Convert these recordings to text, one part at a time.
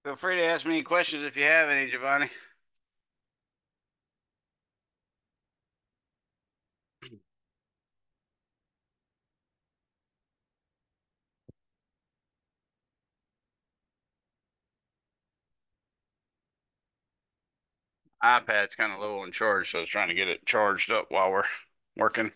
Feel free to ask me any questions if you have any, Giovanni. iPad's kind of low on charge, so I was trying to get it charged up while we're working.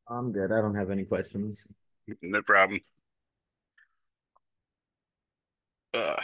I'm good. I don't have any questions. No problem. Uh,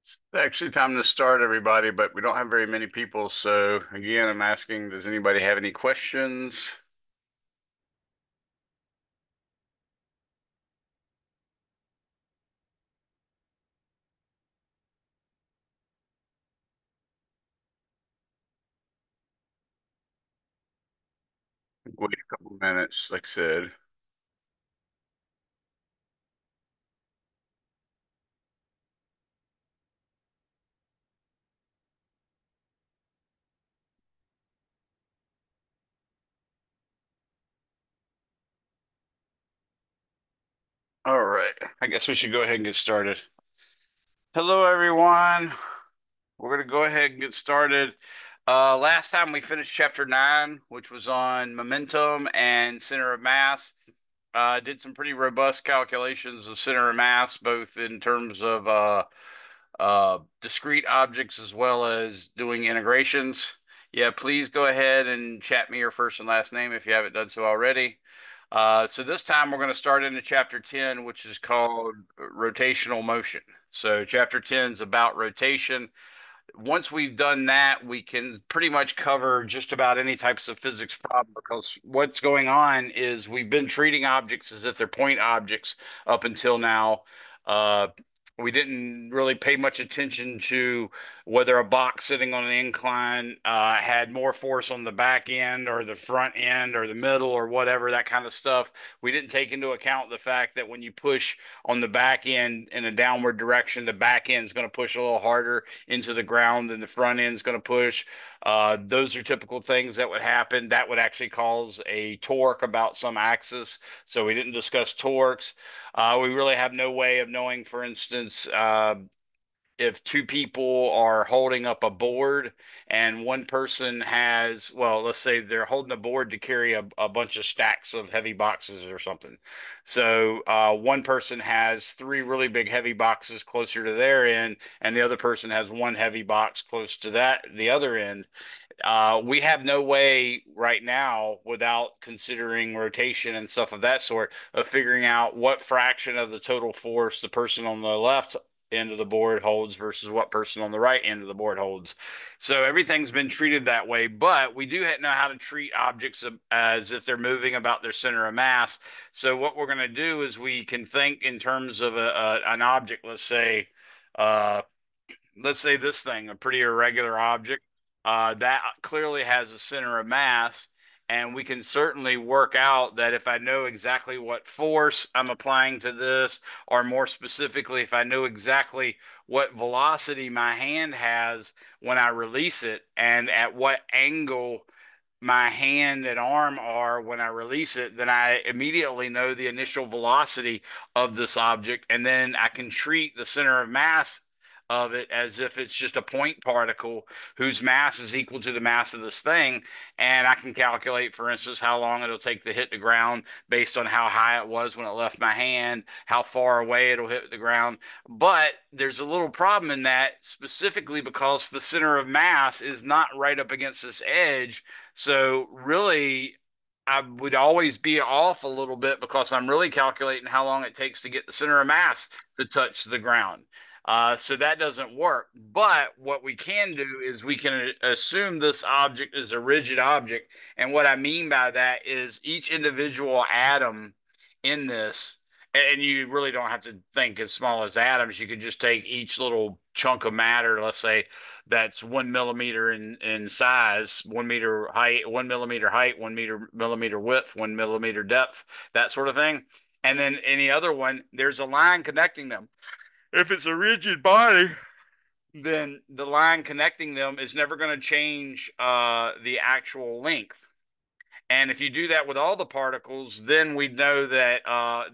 it's actually time to start, everybody, but we don't have very many people. So, again, I'm asking, does anybody have any questions? Wait a couple minutes, like I said. All right. I guess we should go ahead and get started. Hello, everyone. We're going to go ahead and get started. Last time we finished chapter 9, which was on momentum and center of mass. Did some pretty robust calculations of center of mass, both in terms of discrete objects as well as doing integrations. Yeah, please go ahead and chat me your first and last name if you haven't done so already. So this time we're going to start into chapter 10, which is called rotational motion. So chapter 10 is about rotation. Once we've done that, we can pretty much cover just about any types of physics problem because what's going on is we've been treating objects as if they're point objects up until now. Uh, we didn't really pay much attention to whether a box sitting on an incline had more force on the back end or the front end or the middle or whatever, that kind of stuff. We didn't take into account the fact that when you push on the back end in a downward direction, the back end is going to push a little harder into the ground than the front end is going to push. Those are typical things that would happen. That would actually cause a torque about some axis. So we didn't discuss torques. We really have no way of knowing, for instance, if two people are holding up a board and one person has, well, let's say they're holding a board to carry a bunch of stacks of heavy boxes or something. So one person has three really big heavy boxes closer to their end, and the other person has one heavy box close to that, the other end. We have no way right now, without considering rotation and stuff of that sort, of figuring out what fraction of the total force the person on the left end of the board holds versus what person on the right end of the board holds. So everything's been treated that way, but we do know how to treat objects as if they're moving about their center of mass. So what we're going to do is we can think in terms of an object, uh, let's say this thing, a pretty irregular object, that clearly has a center of mass. And we can certainly work out that if I know exactly what force I'm applying to this, or more specifically, if I know exactly what velocity my hand has when I release it and at what angle my hand and arm are when I release it, then I immediately know the initial velocity of this object. And then I can treat the center of mass of it as if it's just a point particle whose mass is equal to the mass of this thing. And I can calculate, for instance, how long it'll take to hit the ground based on how high it was when it left my hand, how far away it'll hit the ground. But there's a little problem in that, specifically because the center of mass is not right up against this edge. So really, I would always be off a little bit because I'm really calculating how long it takes to get the center of mass to touch the ground. So that doesn't work. But what we can do is we can assume this object is a rigid object. And what I mean by that is each individual atom in this, and you really don't have to think as small as atoms. You could just take each little chunk of matter, let's say that's 1 millimeter in size, 1 meter height, 1 millimeter height, 1 millimeter width, 1 millimeter depth, that sort of thing. And then any other one, there's a line connecting them. If it's a rigid body, then the line connecting them is never going to change the actual length. And if you do that with all the particles, then we know that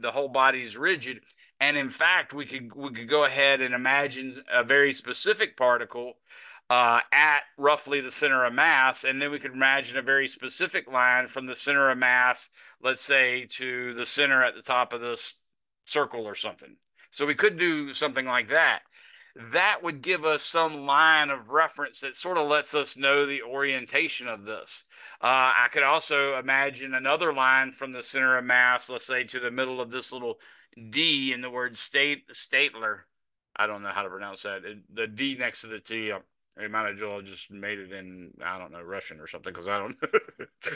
the whole body is rigid. And in fact, we could go ahead and imagine a very specific particle at roughly the center of mass, and then we could imagine a very specific line from the center of mass, let's say, to the center at the top of this circle or something. So we could do something like that. That would give us some line of reference that sort of lets us know the orientation of this. I could also imagine another line from the center of mass, let's say, to the middle of this little D in the word statler. I don't know how to pronounce that. The D next to the T. I might as well just made it in, I don't know, Russian or something, because I don't,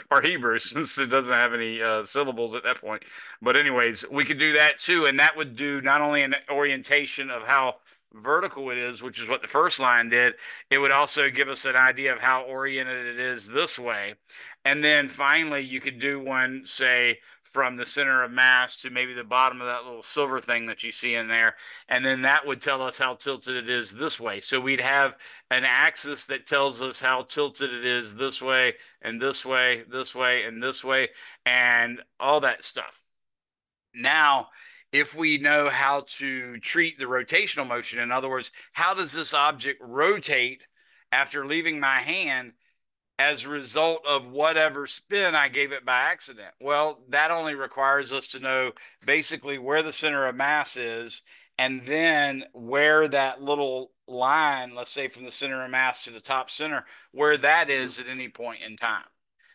or Hebrew, since it doesn't have any syllables at that point. But anyways, we could do that too, and that would do not only an orientation of how vertical it is, which is what the first line did, it would also give us an idea of how oriented it is this way. And then finally, you could do one, say, from the center of mass to maybe the bottom of that little silver thing that you see in there. And then that would tell us how tilted it is this way. So we'd have an axis that tells us how tilted it is this way, and this way, this way, and this way, and all that stuff. Now, if we know how to treat the rotational motion, in other words, how does this object rotate after leaving my hand as a result of whatever spin I gave it by accident? Well, that only requires us to know basically where the center of mass is, and then where that little line, let's say from the center of mass to the top center, where that is at any point in time.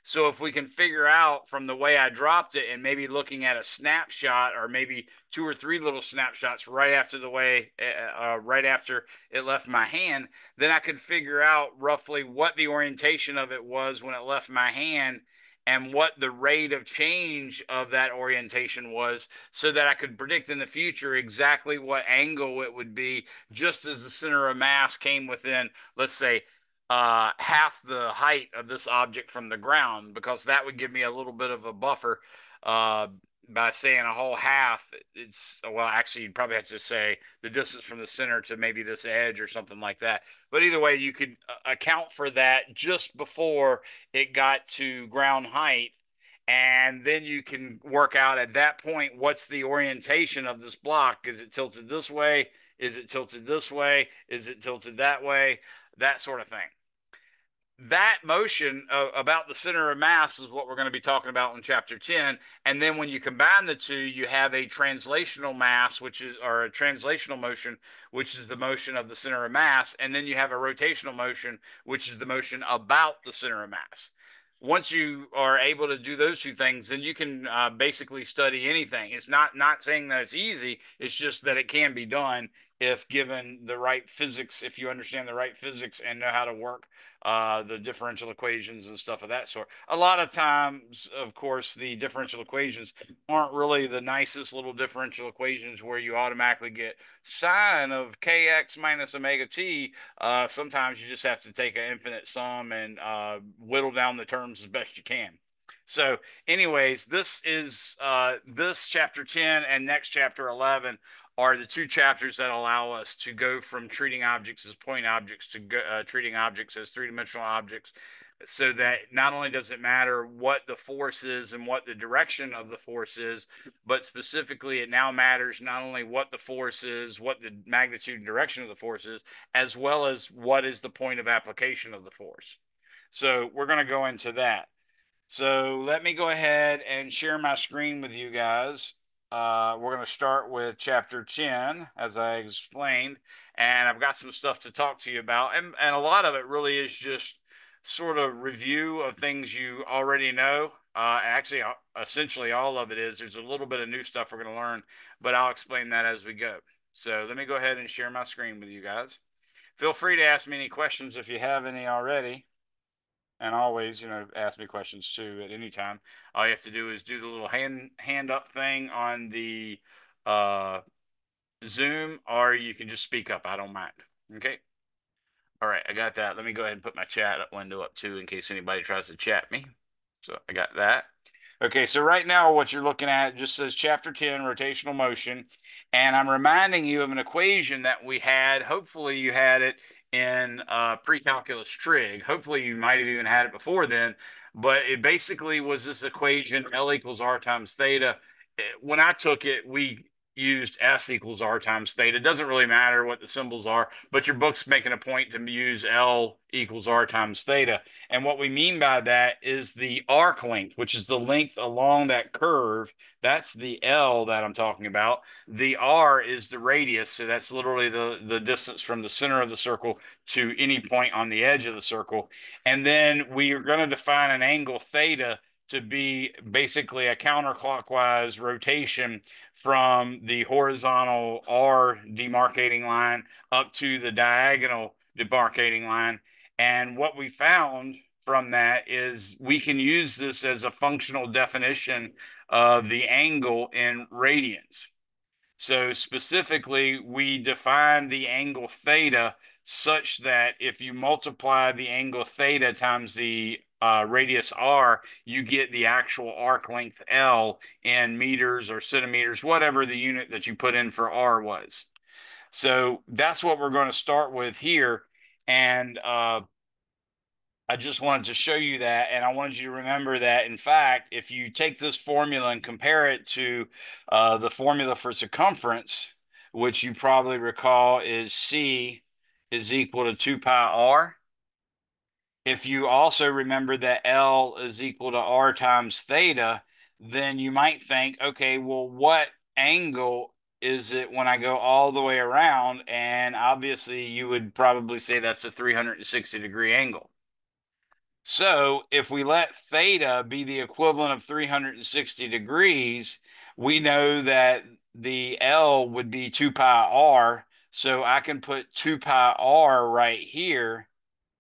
So if we can figure out from the way I dropped it and maybe looking at a snapshot or maybe two or three little snapshots right after it left my hand, then I could figure out roughly what the orientation of it was when it left my hand and what the rate of change of that orientation was, so that I could predict in the future exactly what angle it would be just as the center of mass came within, let's say, half the height of this object from the ground, because that would give me a little bit of a buffer. Uh, by saying a whole half, it's, well, actually, you'd probably have to say the distance from the center to maybe this edge or something like that. But either way, you could account for that just before it got to ground height. And then you can work out at that point what's the orientation of this block. Is it tilted this way? Is it tilted this way? Is it tilted that way? That sort of thing. that motion about the center of mass is what we're going to be talking about in chapter 10. And then when you combine the two, you have a translational mass, or a translational motion, which is the motion of the center of mass. And then you have a rotational motion, which is the motion about the center of mass. Once you are able to do those two things, then you can basically study anything. It's not saying that it's easy. It's just that it can be done if given the right physics, if you understand the right physics and know how to work the differential equations and stuff of that sort. A lot of times, of course, the differential equations aren't really the nicest little differential equations where you automatically get sine of kx minus omega t. Sometimes you just have to take an infinite sum and whittle down the terms as best you can. So, anyways, this chapter 10 and next chapter 11 are the two chapters that allow us to go from treating objects as point objects to treating objects as three-dimensional objects, so that not only does it matter what the force is and what the direction of the force is, but specifically it now matters not only what the force is, what the magnitude and direction of the force is, as well as what is the point of application of the force. So we're going to go into that. So let me go ahead and share my screen with you guys. We're going to start with chapter 10, as I explained, and I've got some stuff to talk to you about. And a lot of it really is just sort of review of things you already know. Actually, essentially all of it is. There's a little bit of new stuff we're going to learn, but I'll explain that as we go. So let me go ahead and share my screen with you guys. Feel free to ask me any questions if you have any already. And always, ask me questions too at any time. All you have to do is do the little hand up thing on the uh, Zoom, or you can just speak up. I don't mind. Okay. All right, I got that. Let me go ahead and put my chat window up too in case anybody tries to chat me. So I got that. Okay, so right now what you're looking at just says chapter 10, rotational motion. And I'm reminding you of an equation that we had. Hopefully you had it in pre-calculus trig. Hopefully you might have even had it before then. But it basically was this equation, L equals R times theta. When I took it, we used S equals R times theta. It doesn't really matter what the symbols are, but your book's making a point to use L equals R times theta. And what we mean by that is the arc length, which is the length along that curve. That's the L that I'm talking about. The R is the radius. So that's literally the distance from the center of the circle to any point on the edge of the circle. And then we are going to define an angle theta to be basically a counterclockwise rotation from the horizontal R demarcating line up to the diagonal demarcating line. And what we found from that is we can use this as a functional definition of the angle in radians. So specifically, we define the angle theta such that if you multiply the angle theta times the radius r, you get the actual arc length L in meters or centimeters, whatever the unit that you put in for r was. So that's what we're going to start with here. And I just wanted to show you that, and I wanted you to remember that, in fact, if you take this formula and compare it to the formula for circumference, which you probably recall is C is equal to 2 pi r. If you also remember that L is equal to R times theta, then you might think, okay, well, what angle is it when I go all the way around? And obviously, you would probably say that's a 360-degree angle. So if we let theta be the equivalent of 360 degrees, we know that the L would be 2 pi r. So I can put 2 pi r right here,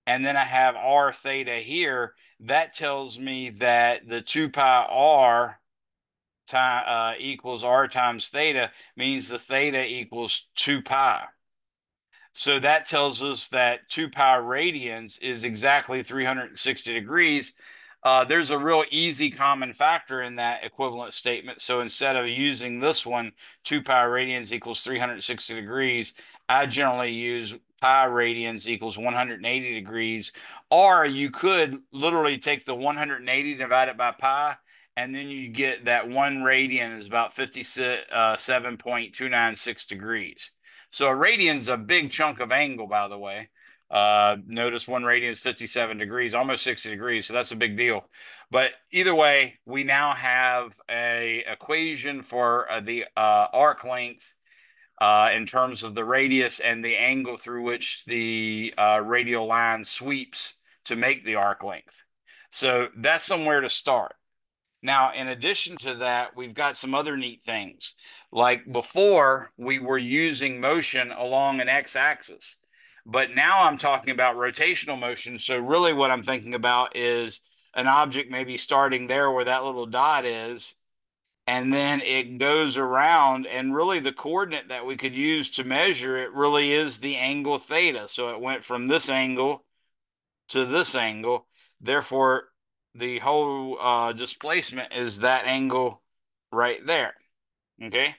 and then I have r theta here. That tells me that the 2 pi r equals r times theta means the theta equals 2 pi. So that tells us that 2 pi radians is exactly 360 degrees. There's a real easy common factor in that equivalent statement. So instead of using this one, 2 pi radians equals 360 degrees, I generally use pi radians equals 180 degrees. Or you could literally take the 180 divided by pi, and then you get that 1 radian is about 57.296 degrees. So a radian's a big chunk of angle, by the way. Notice one radian is 57 degrees, almost 60 degrees, so that's a big deal. But either way, we now have a equation for the arc length in terms of the radius and the angle through which the radial line sweeps to make the arc length. So that's somewhere to start. Now, in addition to that, we've got some other neat things. Like before, we were using motion along an x-axis, but now I'm talking about rotational motion. So really what I'm thinking about is an object maybe starting there where that little dot is, and then it goes around, and really the coordinate that we could use to measure it really is the angle theta. So it went from this angle to this angle. Therefore, the whole displacement is that angle right there. Okay.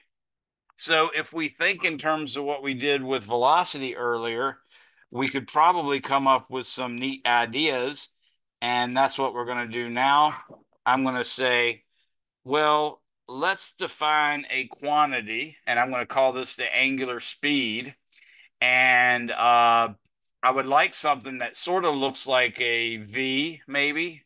So if we think in terms of what we did with velocity earlier, we could probably come up with some neat ideas. And that's what we're going to do now. I'm going to say, well, let's define a quantity, and I'm going to call this the angular speed. And I would like something that sort of looks like a V, maybe,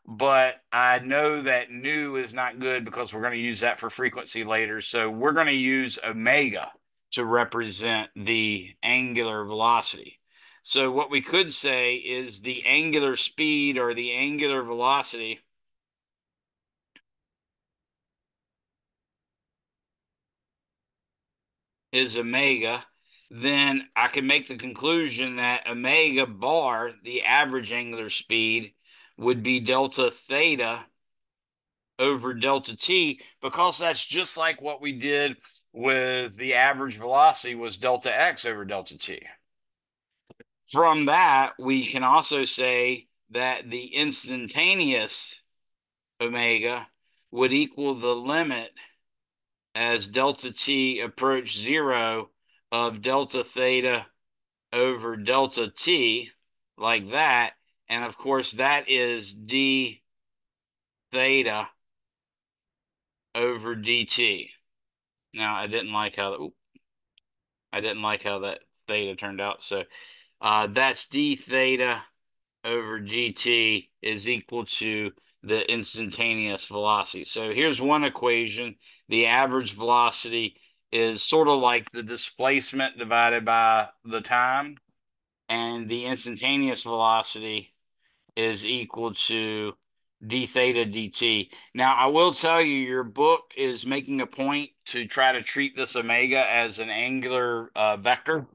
but I know that nu is not good because we're going to use that for frequency later. So we're going to use omega to represent the angular velocity. So what we could say is the angular speed or the angular velocity is omega, then I can make the conclusion that omega bar, the average angular speed, would be delta theta over delta t, because that's just like what we did with the average velocity was delta x over delta t. From that, we can also say that the instantaneous omega would equal the limit as delta t approach zero of delta theta over delta t, like that. And of course, that is d theta over dt. Now, I didn't like how that theta turned out. So that's d theta over dt is equal to the instantaneous velocity. So here's one equation. The average velocity is sort of like the displacement divided by the time, and the instantaneous velocity is equal to d theta dt. Now, I will tell you, your book is making a point to try to treat this omega as an angular vector.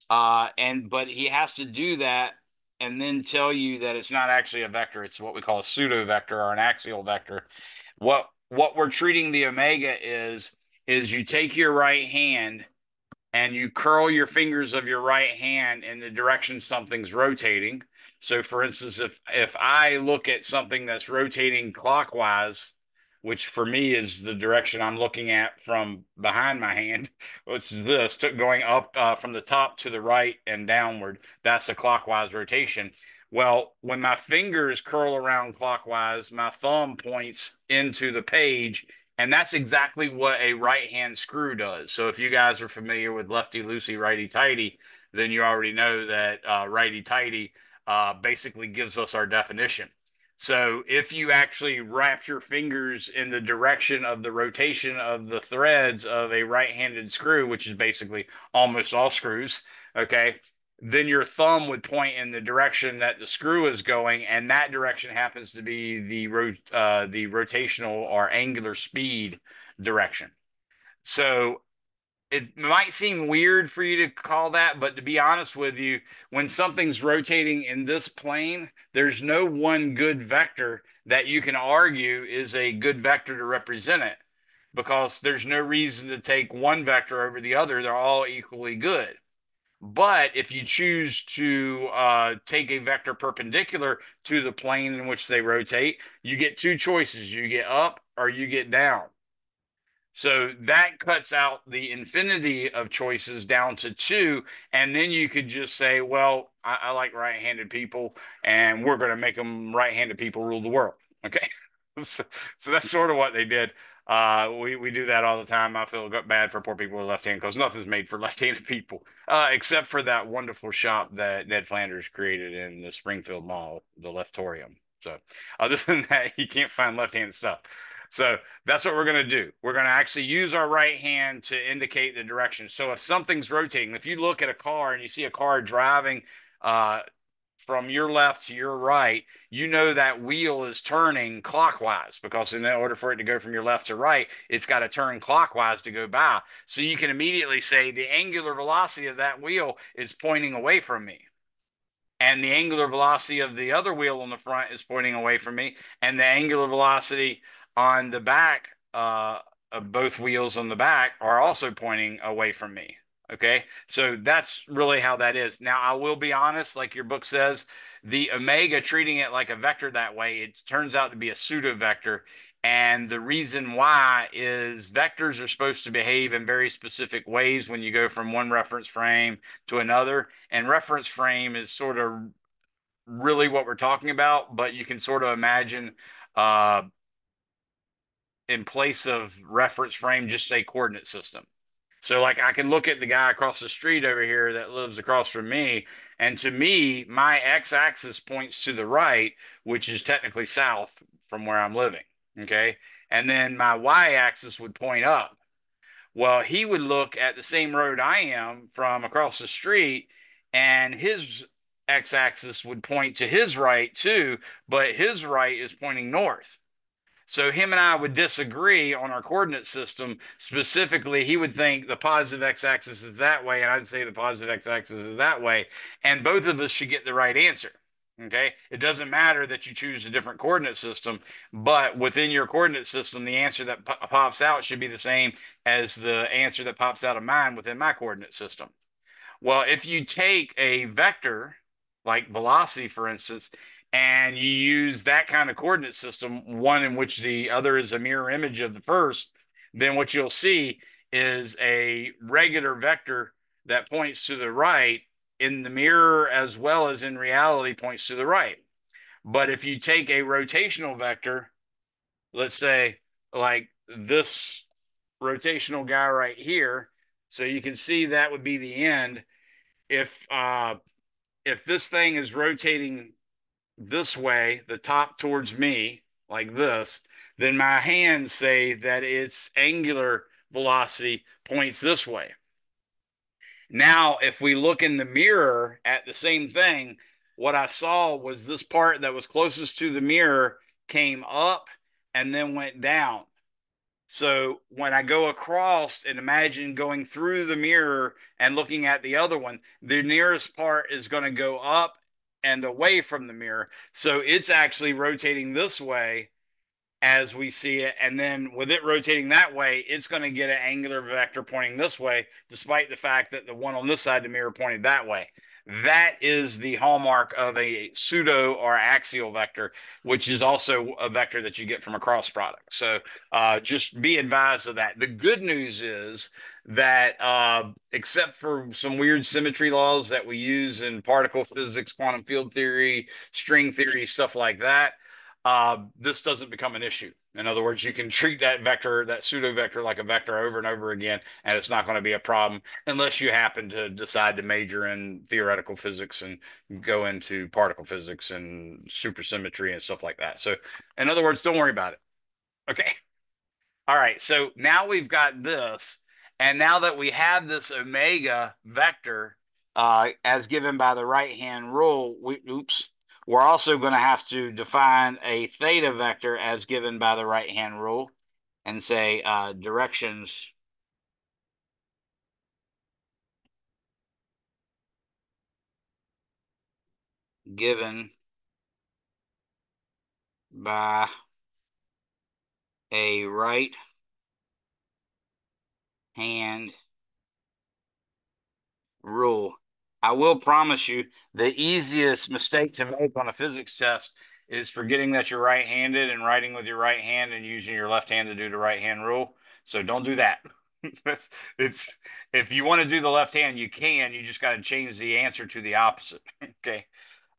But he has to do that and then tell you that it's not actually a vector. It's what we call a pseudo vector or an axial vector. What we're treating the omega is you take your right hand and you curl your fingers of your right hand in the direction something's rotating. So for instance, if I look at something that's rotating clockwise, which for me is the direction I'm looking at from behind my hand, which is this, going up from the top to the right and downward, that's a clockwise rotation. Well, when my fingers curl around clockwise, my thumb points into the page, and that's exactly what a right hand screw does. So if you guys are familiar with lefty loosey, righty tighty, then you already know that righty tighty basically gives us our definition. So if you actually wrap your fingers in the direction of the rotation of the threads of a right-handed screw, which is basically almost all screws, okay, then your thumb would point in the direction that the screw is going, and that direction happens to be the rotational or angular speed direction. So it might seem weird for you to call that, but to be honest with you, when something's rotating in this plane, there's no one good vector that you can argue is a good vector to represent it, because there's no reason to take one vector over the other. They're all equally good. But if you choose to take a vector perpendicular to the plane in which they rotate, you get two choices. You get up or you get down. So that cuts out the infinity of choices down to two. And then you could just say, well, I like right-handed people, and we're going to make them right-handed people rule the world. Okay. So, so that's sort of what they did. We do that all the time. I feel bad for poor people with left hand because nothing's made for left-handed people, except for that wonderful shop that Ned Flanders created in the Springfield Mall, the Leftorium. So, other than that, you can't find left-handed stuff. So that's what we're going to do. We're going to actually use our right hand to indicate the direction. So if something's rotating, if you look at a car and you see a car driving uh, from your left to your right, you know that wheel is turning clockwise because in order for it to go from your left to right, it's got to turn clockwise to go by. So you can immediately say the angular velocity of that wheel is pointing away from me. And the angular velocity of the other wheel on the front is pointing away from me. And the angular velocity on the back of both wheels on the back are also pointing away from me. Okay, so that's really how that is. Now, I will be honest, like your book says, the omega treating it like a vector that way, it turns out to be a pseudo vector. And the reason why is vectors are supposed to behave in very specific ways when you go from one reference frame to another. And reference frame is sort of really what we're talking about, but you can sort of imagine uh, in place of reference frame, just say coordinate system. So, like, I can look at the guy across the street over here that lives across from me, and to me, my x axis points to the right, which is technically south from where I'm living. Okay. And then my y axis would point up. Well, he would look at the same road I am from across the street, and his x axis would point to his right too, but his right is pointing north. So him and I would disagree on our coordinate system. Specifically, he would think the positive x-axis is that way, and I'd say the positive x-axis is that way. And both of us should get the right answer. Okay. It doesn't matter that you choose a different coordinate system, but within your coordinate system, the answer that pops out should be the same as the answer that pops out of mine within my coordinate system. Well, if you take a vector, like velocity, for instance, and you use that kind of coordinate system, one in which the other is a mirror image of the first, then what you'll see is a regular vector that points to the right in the mirror as well as in reality points to the right. But if you take a rotational vector, let's say like this rotational guy right here, so you can see that would be the end if if this thing is rotating this way, the top towards me, like this, then my hands say that its angular velocity points this way. Now, if we look in the mirror at the same thing, what I saw was this part that was closest to the mirror came up and then went down. So when I go across and imagine going through the mirror and looking at the other one, the nearest part is going to go up and away from the mirror. So it's actually rotating this way as we see it. And then with it rotating that way, it's going to get an angular vector pointing this way, despite the fact that the one on this side of the mirror pointed that way. That is the hallmark of a pseudo or axial vector, which is also a vector that you get from a cross product. So just be advised of that. The good news is that except for some weird symmetry laws that we use in particle physics, quantum field theory, string theory, stuff like that, this doesn't become an issue. In other words, you can treat that vector, that pseudo vector, like a vector over and over again, and it's not going to be a problem unless you happen to decide to major in theoretical physics and go into particle physics and supersymmetry and stuff like that. So, in other words, don't worry about it. Okay. All right. So now we've got this, and now that we have this omega vector as given by the right hand rule, we're also going to have to define a theta vector as given by the right hand rule and say directions given by a right hand rule. I will promise you the easiest mistake to make on a physics test is forgetting that you're right-handed and writing with your right hand and using your left hand to do the right hand rule. So don't do that. It's if you want to do the left hand, you can. You just got to change the answer to the opposite. Okay.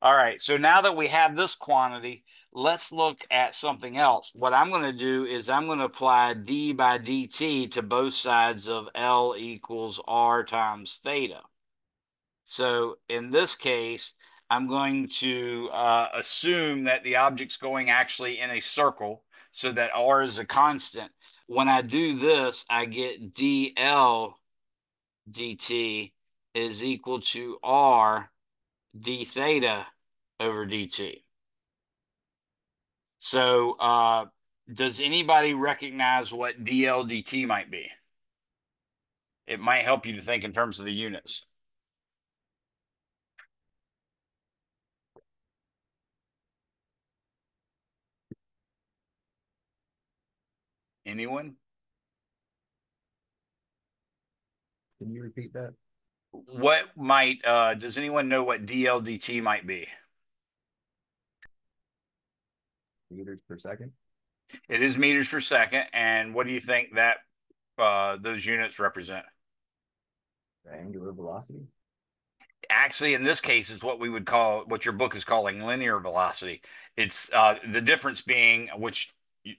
All right. So now that we have this quantity, let's look at something else. What I'm going to do is I'm going to apply d by dt to both sides of L equals r times theta. So in this case, I'm going to assume that the object's going actually in a circle so that r is a constant. When I do this, I get dl dt is equal to r d theta over dt. So does anybody recognize what dl dt might be? It might help you to think in terms of the units. Anyone? Can you repeat that? What might does anyone know what DLDT might be? Meters per second. It is meters per second, and what do you think that those units represent? The angular velocity. Actually, in this case, is what we would call what your book is calling linear velocity. It's the difference being, which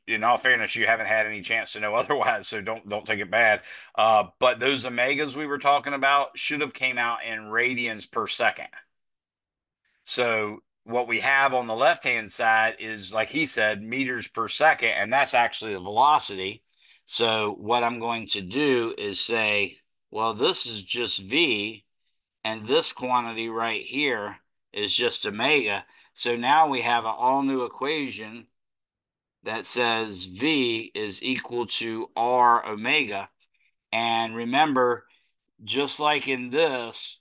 in all fairness, you haven't had any chance to know otherwise, so don't take it bad. But those omegas we were talking about should have came out in radians per second. So what we have on the left-hand side is, like he said, meters per second, and that's actually the velocity. So what I'm going to do is say, well, this is just v, and this quantity right here is just omega. So now we have an all new equation that says v is equal to r omega. And remember, just like in this,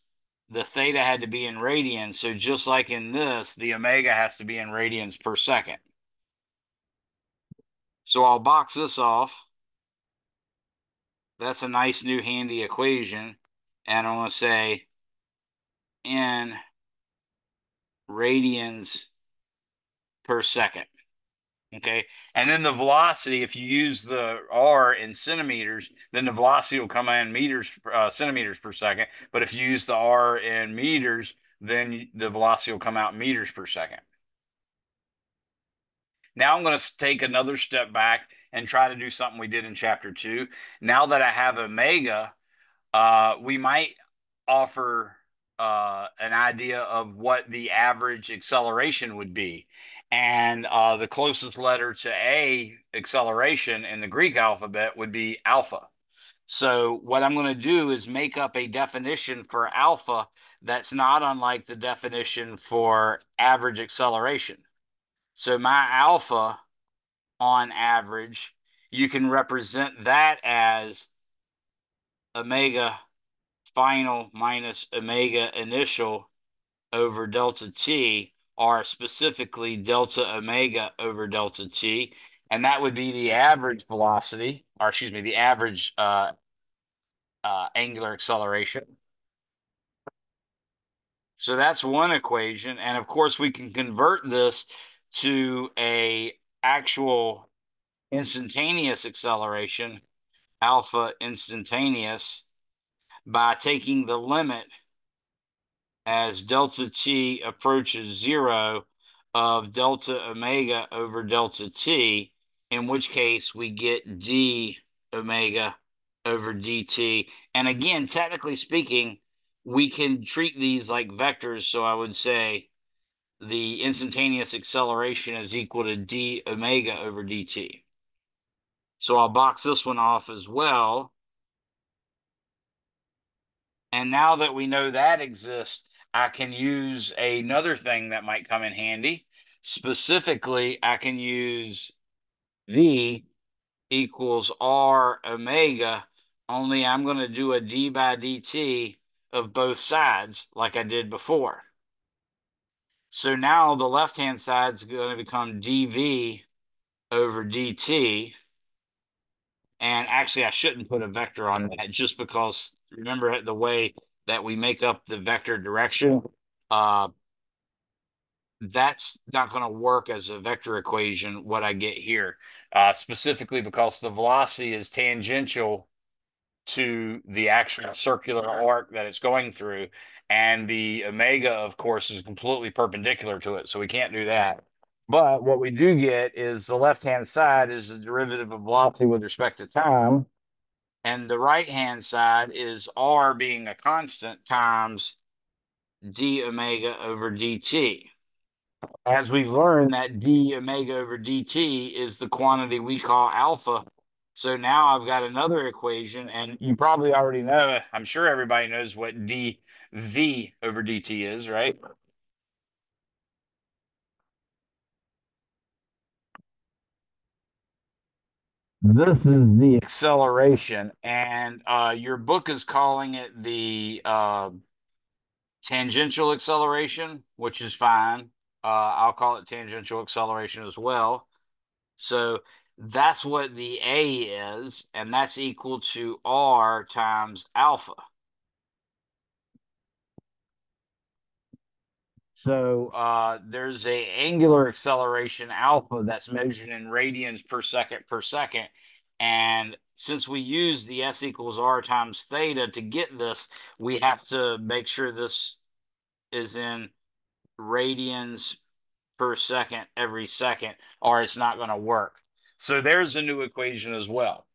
the theta had to be in radians. So just like in this, the omega has to be in radians per second. So I'll box this off. That's a nice new handy equation. And I'm going to say in radians per second. Okay. And then the velocity, if you use the R in centimeters, then the velocity will come in meters, centimeters per second. But if you use the R in meters, then the velocity will come out meters per second. Now I'm going to take another step back and try to do something we did in chapter 2. Now that I have omega, we might offer an idea of what the average acceleration would be. And the closest letter to A, acceleration, in the Greek alphabet would be alpha. So what I'm going to do is make up a definition for alpha that's not unlike the definition for average acceleration. So my alpha on average, you can represent that as omega final minus omega initial over delta t, or specifically delta omega over delta t. And that would be the average velocity, or excuse me, the average angular acceleration. So that's one equation. And of course, we can convert this to a actual instantaneous acceleration, alpha instantaneous, by taking the limit as delta t approaches zero of delta omega over delta t, in which case we get d omega over dt. And again, technically speaking, we can treat these like vectors. So I would say the instantaneous acceleration is equal to d omega over dt. So I'll box this one off as well. And now that we know that exists, I can use another thing that might come in handy. Specifically, I can use V equals R omega, only I'm going to do a d by dt of both sides like I did before. So now the left-hand side is going to become dv over dt. And actually, I shouldn't put a vector on that just because remember the way that we make up the vector direction. Uh, that's not going to work as a vector equation, what I get here, specifically because the velocity is tangential to the actual circular arc that it's going through. And the omega, of course, is completely perpendicular to it. So we can't do that. But what we do get is the left-hand side is the derivative of velocity with respect to time, and the right-hand side is r being a constant times d omega over dt. As we've learned, that d omega over dt is the quantity we call alpha. So now I've got another equation, and you probably already know, I'm sure everybody knows what dv over dt is, right? This is the acceleration, and your book is calling it the tangential acceleration, which is fine. I'll call it tangential acceleration as well. So that's what the A is, and that's equal to R times alpha. So there's a angular acceleration alpha that's measured in radians per second. And since we use the S equals R times theta to get this, we have to make sure this is in radians per second every second, or it's not going to work. So there's a new equation as well.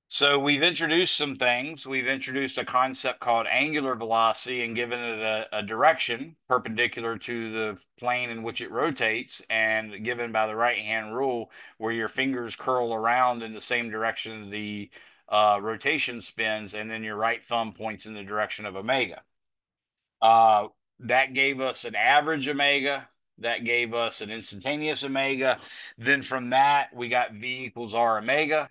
So we've introduced some things. We've introduced a concept called angular velocity and given it a direction perpendicular to the plane in which it rotates, and given by the right-hand rule where your fingers curl around in the same direction the rotation spins, and then your right thumb points in the direction of omega. Uh, that gave us an average omega. That gave us an instantaneous omega. Then from that, we got V equals R omega.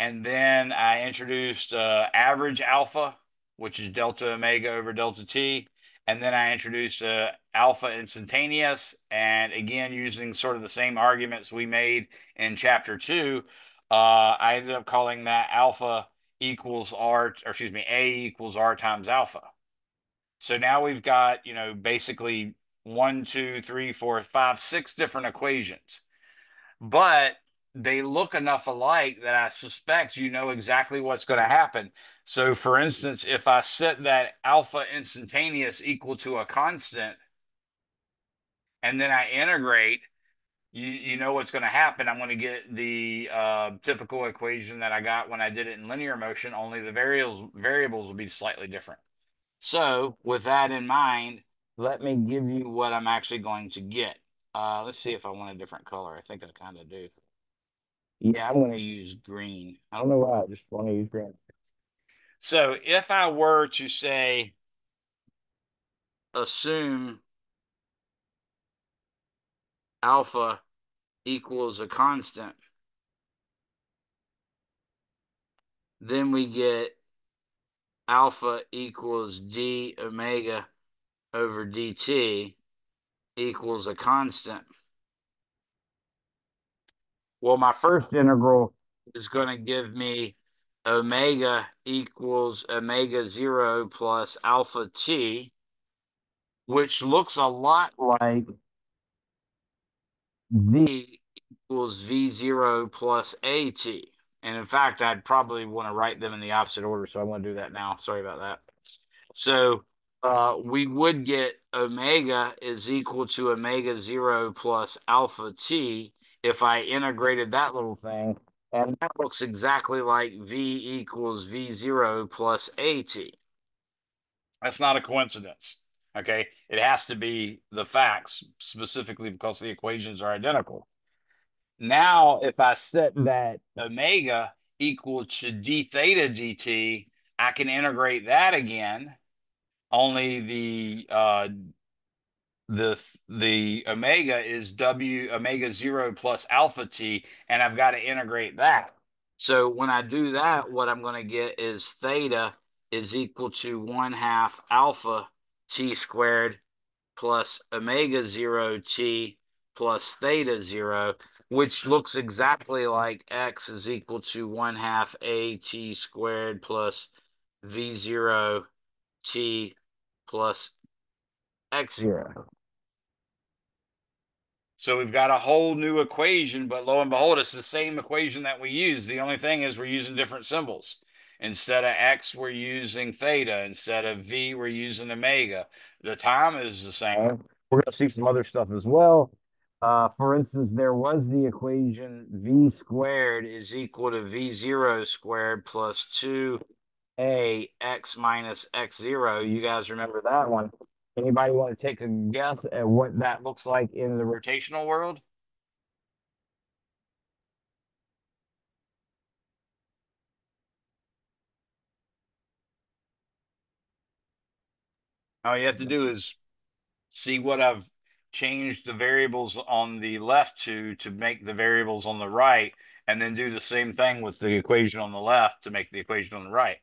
And then I introduced average alpha, which is delta omega over delta t. And then I introduced alpha instantaneous. And again, using sort of the same arguments we made in chapter two, I ended up calling that alpha equals R, or excuse me, A equals R times alpha. So now we've got, basically one, two, three, four, five, six different equations. But they look enough alike that I suspect you know exactly what's going to happen. So, for instance, if I set that alpha instantaneous equal to a constant and then I integrate, you know what's going to happen. I'm going to get the typical equation that I got when I did it in linear motion, only the variables will be slightly different. So, with that in mind, let me give you what I'm actually going to get. Let's see if I want a different color. I think I kind of do. Yeah, I'm going to use green. I don't know why. I just want to use green. So if I were to say, assume alpha equals a constant, then we get alpha equals d omega over dt equals a constant. Well, my first integral is going to give me omega equals omega 0 plus alpha t, which looks a lot like v equals v0 plus at. And in fact, I'd probably want to write them in the opposite order, so I want to do that now. Sorry about that. So we would get omega is equal to omega 0 plus alpha t if I integrated that little thing. And that looks exactly like v equals v0 plus at. That's not a coincidence. Okay. It has to be the facts, specifically because the equations are identical. Now, if I set that omega equal to d theta dt, I can integrate that again. Only the omega is w omega 0 plus alpha t, and I've got to integrate that. So when I do that, what I'm going to get is theta is equal to 1/2 alpha t squared plus omega 0 t plus theta 0, which looks exactly like x is equal to 1/2 a t squared plus v0 t plus x0. So we've got a whole new equation, but lo and behold, it's the same equation that we use. The only thing is we're using different symbols. Instead of x, we're using theta. Instead of v, we're using omega. The time is the same. We're going to see some other stuff as well. For instance, there was the equation v squared is equal to v zero squared plus 2a x minus x zero. You guys remember that one? Anybody want to take a guess at what that looks like in the rotational world? All you have to do is see what I've changed the variables on the left to make the variables on the right, and then do the same thing with the equation on the left to make the equation on the right.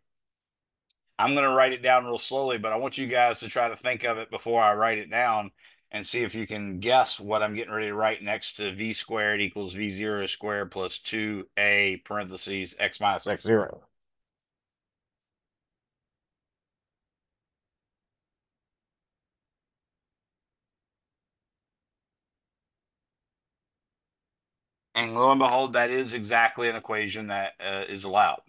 I'm going to write it down real slowly, but I want you guys to try to think of it before I write it down and see if you can guess what I'm getting ready to write next to v squared equals v zero squared plus 2a parentheses x minus x zero. And lo and behold, that is exactly an equation that is allowed.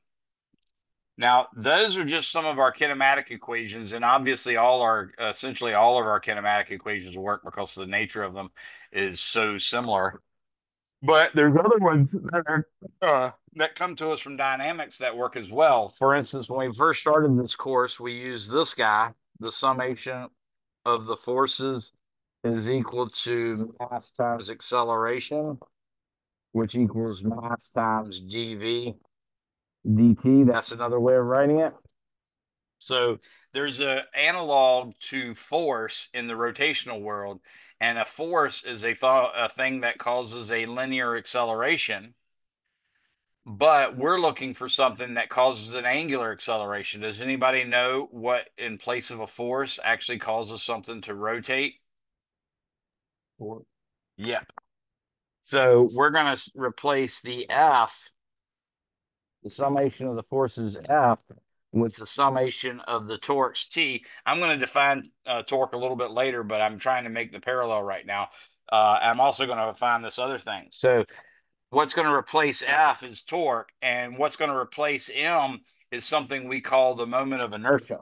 Now, those are just some of our kinematic equations, and obviously essentially all of our kinematic equations work because the nature of them is so similar. But there's other ones that come to us from dynamics that work as well. For instance, when we first started this course, we used this guy. The summation of the forces is equal to mass times acceleration, which equals mass times dv dt. That's another way of writing it. So there's an analog to force in the rotational world, and a force is a thing that causes a linear acceleration. But we're looking for something that causes an angular acceleration. Does anybody know what in place of a force actually causes something to rotate? Four. Yep. So we're going to replace the F, the summation of the forces F, with the summation of the torques T. I'm going to define torque a little bit later, but I'm trying to make the parallel right now. I'm also going to find this other thing. So what's going to replace F is torque, and what's going to replace M is something we call the moment of inertia.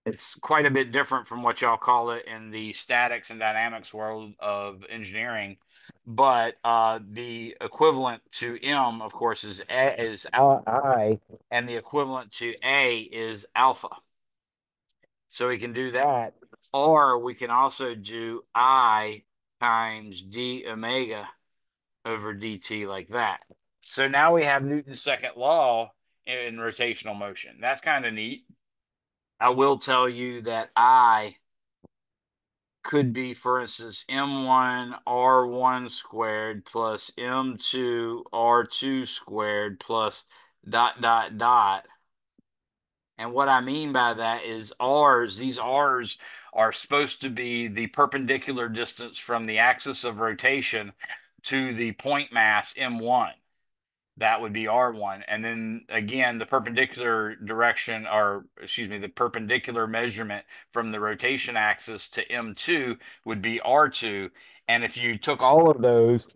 It's quite a bit different from what y'all call it in the statics and dynamics world of engineering. But the equivalent to M, of course, is I, and the equivalent to A is alpha. So we can do that. Or we can also do I times d omega over dt like that. So now we have Newton's second law in rotational motion. That's kind of neat. I will tell you that I could be, for instance, m1 r1 squared plus m2 r2 squared plus dot dot dot. And what I mean by that is these r's are supposed to be the perpendicular distance from the axis of rotation to the point mass m1. That would be R1. And then again, the perpendicular direction, or excuse me, the perpendicular measurement from the rotation axis to M2 would be R2. And if you took all of those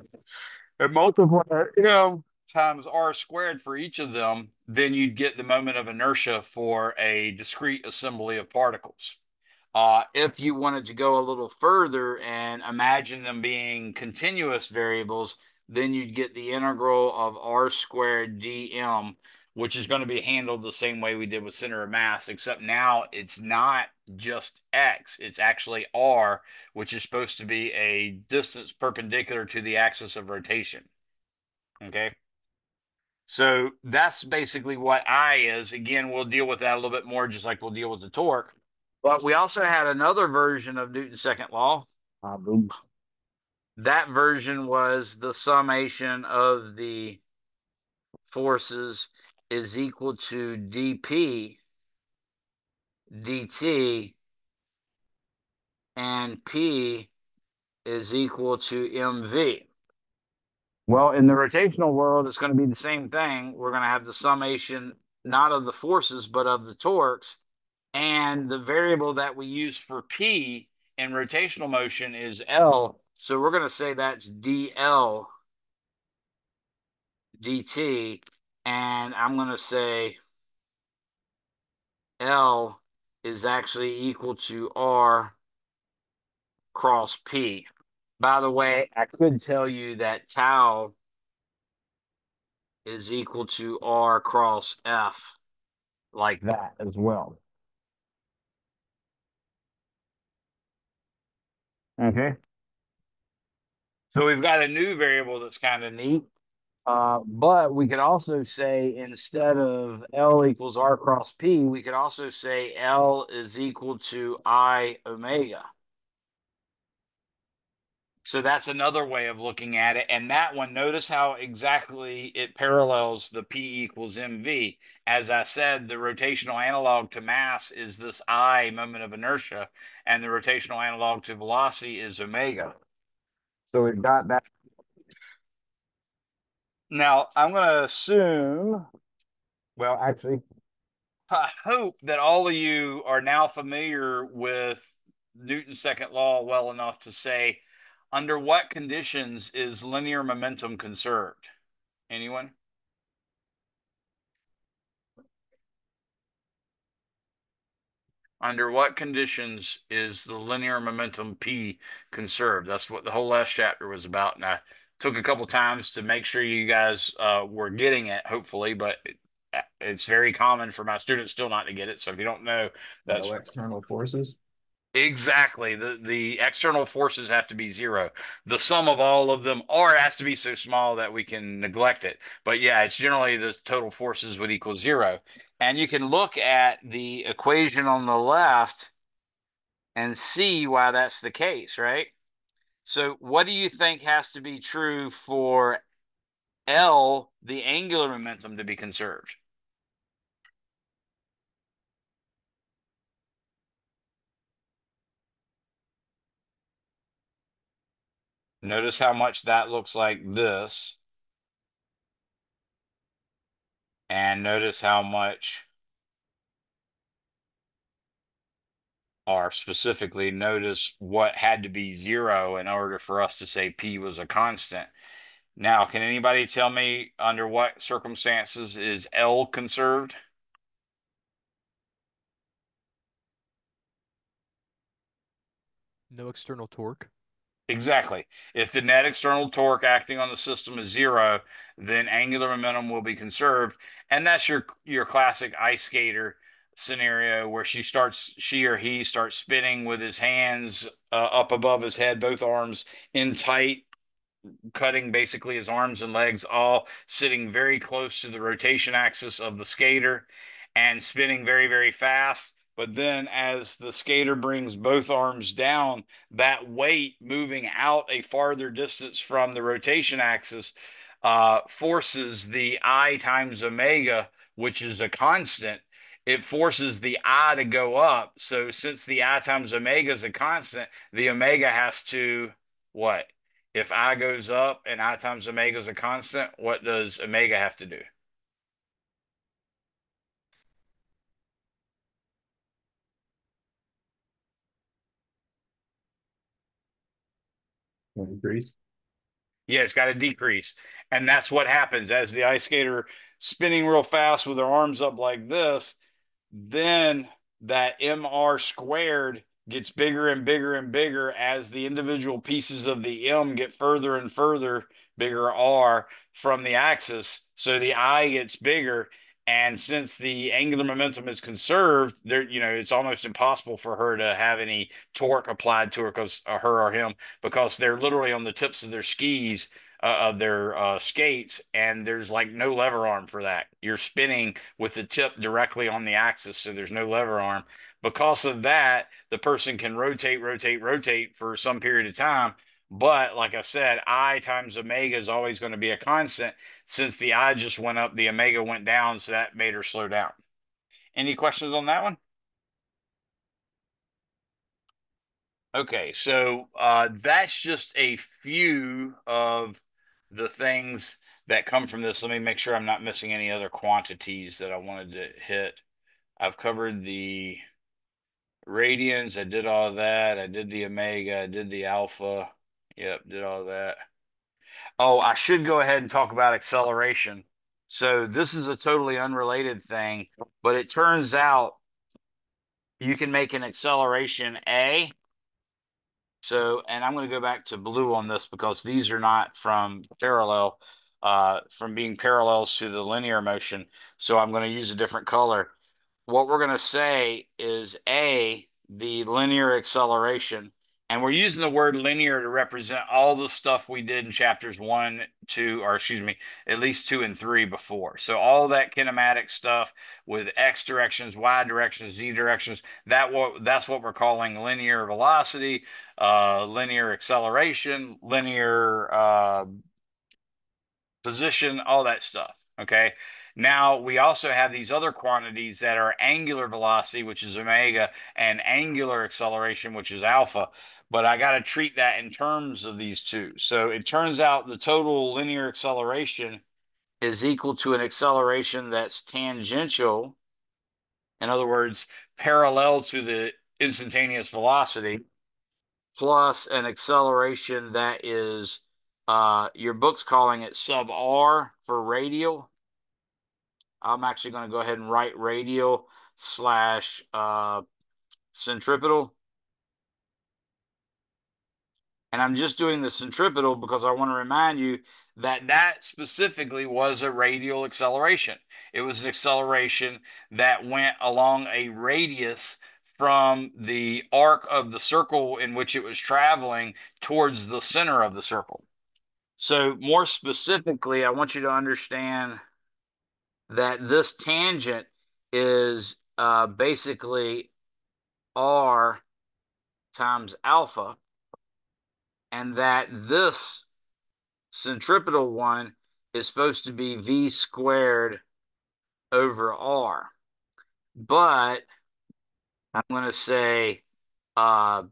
and multiply M times R squared for each of them, then you'd get the moment of inertia for a discrete assembly of particles. If you wanted to go a little further and imagine them being continuous variables, then you'd get the integral of r squared dm, which is going to be handled the same way we did with center of mass, except now it's not just x, it's actually r, which is supposed to be a distance perpendicular to the axis of rotation. Okay. So that's basically what I is. Again, we'll deal with that a little bit more, just like we'll deal with the torque. But we also had another version of Newton's second law. Boom. That version was the summation of the forces is equal to dp dt, and p is equal to mv. Well, in the rotational world, it's going to be the same thing. We're going to have the summation not of the forces, but of the torques. And the variable that we use for P in rotational motion is L. So we're going to say that's dl dt. And I'm going to say L is actually equal to R cross P. By the way, I could tell you that tau is equal to R cross F like that as well. Okay. So we've got a new variable that's kind of neat. But we could also say instead of L equals R cross P, we could also say L is equal to I omega. So that's another way of looking at it. And that one, notice how exactly it parallels the P equals mv. As I said, the rotational analog to mass is this I, moment of inertia, and the rotational analog to velocity is omega. So we've got that. Now, I'm going to assume, well, actually, I hope that all of you are now familiar with Newton's second law well enough to say, under what conditions is linear momentum conserved? Anyone? Under what conditions is the linear momentum P conserved? That's what the whole last chapter was about. And I took a couple times to make sure you guys were getting it, hopefully, but it's very common for my students still not to get it. So if you don't know, No that's external forces. exactly. The external forces have to be zero. The sum of all of them, or it has to be so small that we can neglect it. But yeah, it's generally the total forces would equal zero. And you can look at the equation on the left and see why that's the case, right? So what do you think has to be true for L, the angular momentum, to be conserved? Notice how much that looks like this, and notice how much, or specifically notice what had to be zero in order for us to say P was a constant. Now, can anybody tell me under what circumstances is L conserved? No external torque. Exactly. If the net external torque acting on the system is zero, then angular momentum will be conserved. And that's your classic ice skater scenario where she or he starts spinning with his hands up above his head, both arms in tight, cutting basically his arms and legs, all sitting very close to the rotation axis of the skater and spinning very, very fast. But then, as the skater brings both arms down, that weight moving out a farther distance from the rotation axis forces the I times omega, which is a constant. It forces the I to go up. So, since the I times omega is a constant, the omega has to what? If I goes up and I times omega is a constant, what does omega have to do? Increase. Yeah, it's got to decrease. And that's what happens as the ice skater spinning real fast with their arms up like this, then that mr squared gets bigger and bigger and bigger as the individual pieces of the m get further and further, bigger r from the axis. So the I gets bigger. And since the angular momentum is conserved, there, it's almost impossible for her to have any torque applied to her because her or him, because they're literally on the tips of their skis, of their skates, and there's like no lever arm for that. You're spinning with the tip directly on the axis, so there's no lever arm. Because of that, the person can rotate, rotate, rotate for some period of time. But like I said, I times omega is always going to be a constant. Since the I just went up, the omega went down, so that made her slow down. Any questions on that one? Okay, so that's just a few of the things that come from this. Let me make sure I'm not missing any other quantities that I wanted to hit. I've covered the radians. I did all that. I did the omega. I did the alpha. Yep, did all that. Oh, I should go ahead and talk about acceleration. So this is a totally unrelated thing, but it turns out you can make an acceleration A So, and I'm going to go back to blue on this because these are not from being parallels to the linear motion. So I'm going to use a different color. What we're going to say is A, the linear acceleration. And we're using the word linear to represent all the stuff we did in chapters one, two, or excuse me, at least two and three before. So all that kinematic stuff with X directions, Y directions, Z directions, that's what we're calling linear velocity, linear acceleration, linear position, all that stuff. Okay. Now we also have these other quantities that are angular velocity, which is omega, and angular acceleration, which is alpha. But I got to treat that in terms of these two. So it turns out the total linear acceleration is equal to an acceleration that's tangential, in other words, parallel to the instantaneous velocity, plus an acceleration that is, your book's calling it sub r for radial. I'm actually going to go ahead and write radial slash centripetal. And I'm just doing the centripetal because I want to remind you that that specifically was a radial acceleration. It was an acceleration that went along a radius from the arc of the circle in which it was traveling towards the center of the circle. So, more specifically, I want you to understand that this tangent is basically r times alpha, and that this centripetal one is supposed to be v squared over r. But I'm going to say uh,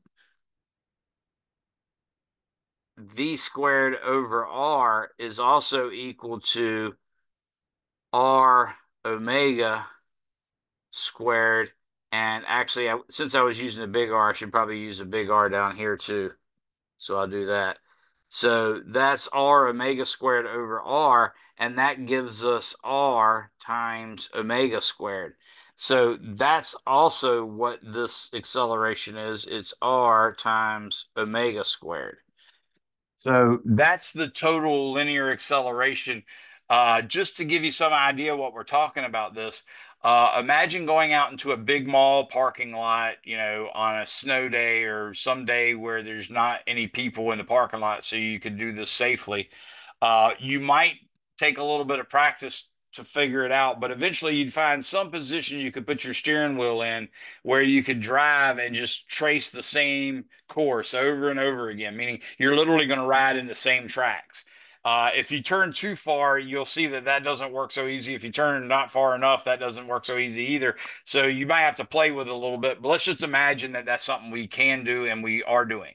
v squared over r is also equal to r omega squared. And actually, since I was using a big R, I should probably use a big R down here too. So I'll do that. So that's r omega squared over r, and that gives us r times omega squared. So that's also what this acceleration is. It's r times omega squared. So that's the total linear acceleration. Just to give you some idea what we're talking about this, imagine going out into a big mall parking lot, on a snow day or some day where there's not any people in the parking lot, so you could do this safely. You might take a little bit of practice to figure it out, but eventually you'd find some position you could put your steering wheel in where you could drive and just trace the same course over and over again, meaning you're literally going to ride in the same tracks. If you turn too far, you'll see that that doesn't work so easy. If you turn not far enough, that doesn't work so easy either. So you might have to play with it a little bit, but let's just imagine that that's something we can do and we are doing.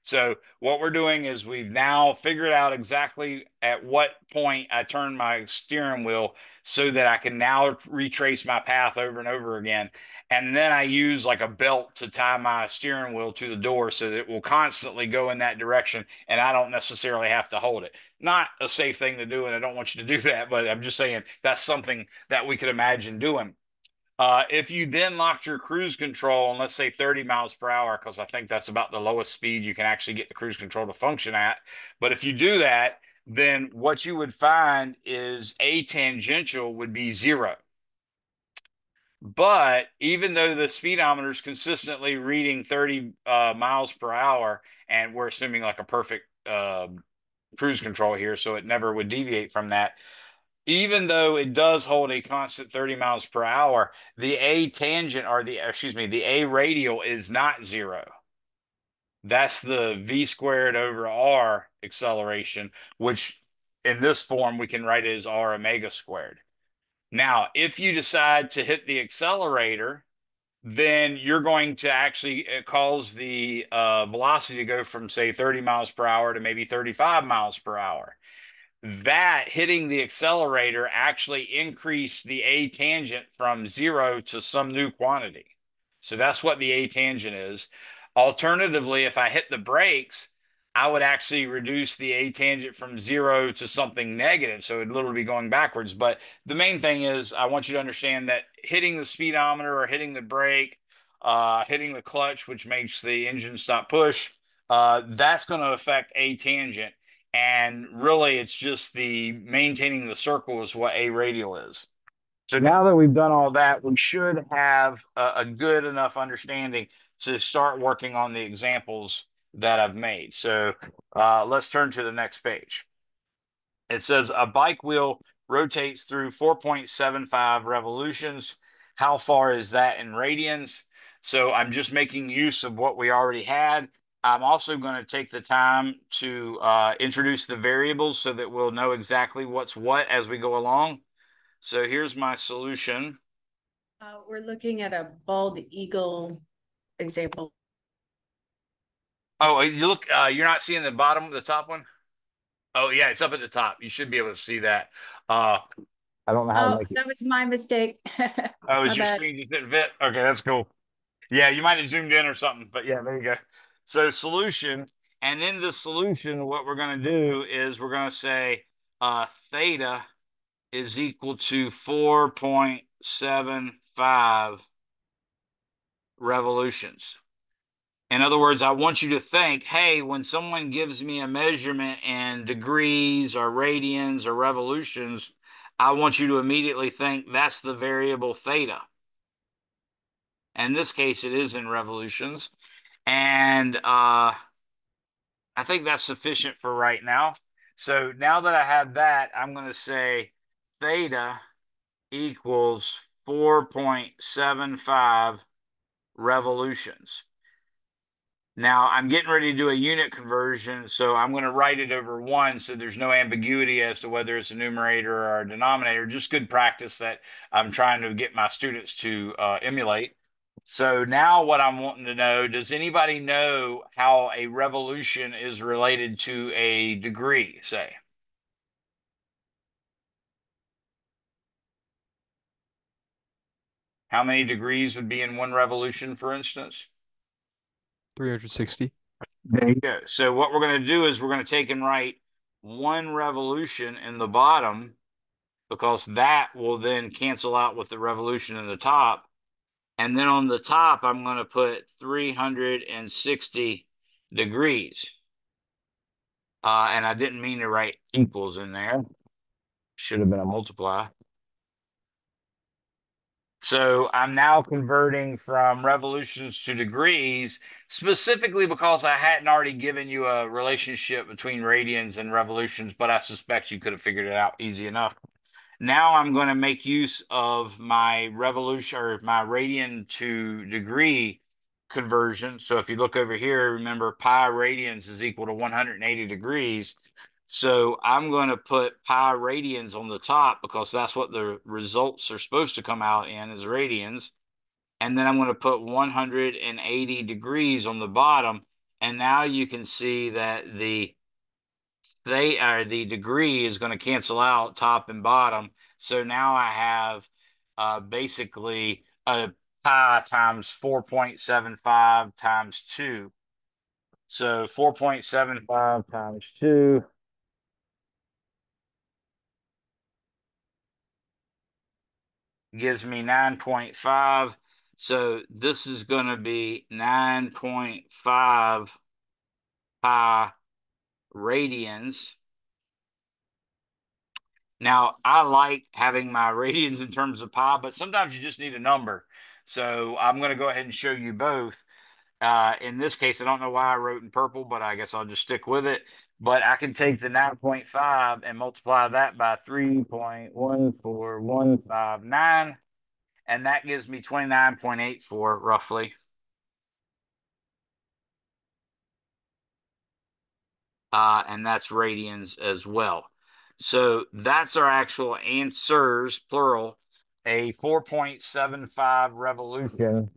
So what we're doing is we've now figured out exactly at what point I turn my steering wheel so that I can now retrace my path over and over again. And then I use like a belt to tie my steering wheel to the door so that it will constantly go in that direction and I don't necessarily have to hold it. Not a safe thing to do, and I don't want you to do that, but I'm just saying that's something that we could imagine doing. If you then locked your cruise control on, let's say, 30 miles per hour, because I think that's about the lowest speed you can actually get the cruise control to function at. But if you do that, then what you would find is a tangential would be zero. But even though the speedometer is consistently reading 30 miles per hour, and we're assuming like a perfect cruise control here, so it never would deviate from that, even though it does hold a constant 30 miles per hour, the A tangent or the A radial is not zero. That's the V squared over R acceleration, which in this form we can write as R omega squared. Now, if you decide to hit the accelerator, then you're going to actually cause the velocity to go from, say, 30 miles per hour to maybe 35 miles per hour. That hitting the accelerator actually increased the A tangent from zero to some new quantity. So that's what the A tangent is. Alternatively, if I hit the brakes, I would actually reduce the A tangent from zero to something negative. So it'd literally be going backwards. But the main thing is, I want you to understand that hitting the speedometer or hitting the brake, hitting the clutch, which makes the engine stop push, that's going to affect a tangent. And really, it's just the maintaining the circle is what a radial is. So now that we've done all that, we should have a good enough understanding to start working on the examples that I've made. So let's turn to the next page. It says a bike wheel rotates through 4.75 revolutions. How far is that in radians? So I'm just making use of what we already had. I'm also going to take the time to introduce the variables so that we'll know exactly what's what as we go along. So here's my solution. We're looking at a bald eagle example. Oh, you look, you're not seeing the bottom, the top one? Oh, yeah, it's up at the top. You should be able to see that. Uh, I don't know how to Oh, make it. that was my mistake. Oh, My is your bad. screen just didn't fit? Okay, that's cool. Yeah, you might have zoomed in or something, but yeah, there you go. So solution, and in the solution, what we're going to do is we're going to say theta is equal to 4.75 revolutions. In other words, I want you to think, hey, when someone gives me a measurement in degrees or radians or revolutions, I want you to immediately think that's the variable theta. In this case, it is in revolutions. And I think that's sufficient for right now. So now that I have that, I'm going to say theta equals 4.75 revolutions. Now I'm getting ready to do a unit conversion, so I'm going to write it over one so there's no ambiguity as to whether it's a numerator or a denominator. Just good practice that I'm trying to get my students to emulate. So now what I'm wanting to know, does anybody know how a revolution is related to a degree, say? How many degrees would be in one revolution, for instance? 360. There you go. So what we're going to do is we're going to take and write one revolution in the bottom because that will then cancel out with the revolution in the top. And then on the top, I'm going to put 360 degrees. And I didn't mean to write equals in there. Should have been a multiply. So I'm now converting from revolutions to degrees, specifically because I hadn't already given you a relationship between radians and revolutions, but I suspect you could have figured it out easy enough. Now I'm going to make use of my revolution or my radian to degree conversion. So if you look over here, remember pi radians is equal to 180 degrees. So I'm going to put pi radians on the top because that's what the results are supposed to come out in is radians. And then I'm going to put 180 degrees on the bottom. And now you can see that the degree is going to cancel out top and bottom. So now I have basically a pi times 4.75 times 2. So 4.75 times 2 gives me 9.5. So this is going to be 9.5 pi radians. Now, I like having my radians in terms of pi, but sometimes you just need a number. So I'm going to go ahead and show you both. In this case, I don't know why I wrote in purple, but I guess I'll just stick with it. But I can take the 9.5 and multiply that by 3.14159, and that gives me 29.84 roughly. And that's radians as well. So that's our actual answers, plural. A 4.75 revolution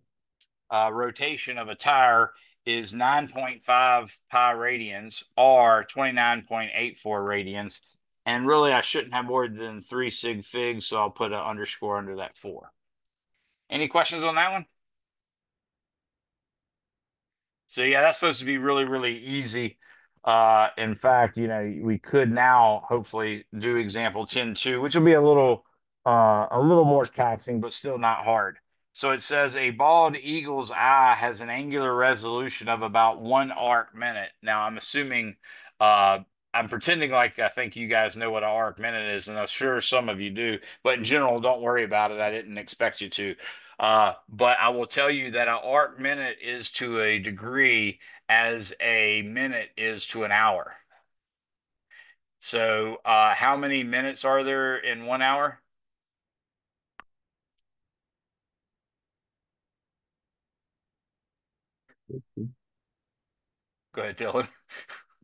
rotation of a tire is 9.5 pi radians or 29.84 radians. And really, I shouldn't have more than 3 sig figs, so I'll put an underscore under that 4. Any questions on that one? So yeah, that's supposed to be really, really easy. In fact, we could now hopefully do example 10.2, which will be a little more taxing, but still not hard. So it says a bald eagle's eye has an angular resolution of about 1 arc minute. Now I'm assuming, I'm pretending like I think you guys know what an arc minute is, and I'm sure some of you do, but in general, don't worry about it. I didn't expect you to. But I will tell you that an arc minute is to a degree as a minute is to an hour. So, how many minutes are there in 1 hour? Go ahead, Dylan.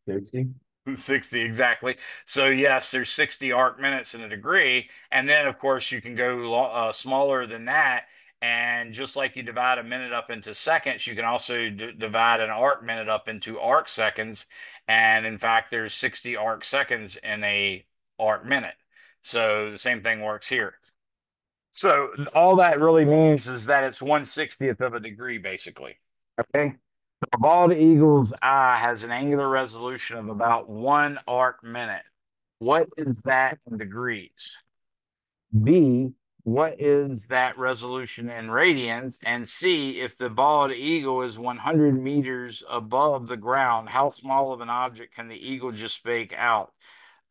60. 60 exactly. So yes, there's 60 arc minutes in a degree, and then of course you can go smaller than that. And just like you divide a minute up into seconds, you can also divide an arc minute up into arc seconds. And in fact, there's 60 arc seconds in a arc minute. So the same thing works here. So all that really means is that it's 1/60th of a degree, basically. Okay. A bald eagle's eye has an angular resolution of about 1 arc minute. What is that in degrees? B, what is that resolution in radians? And C, if the bald eagle is 100 meters above the ground, how small of an object can the eagle just make out?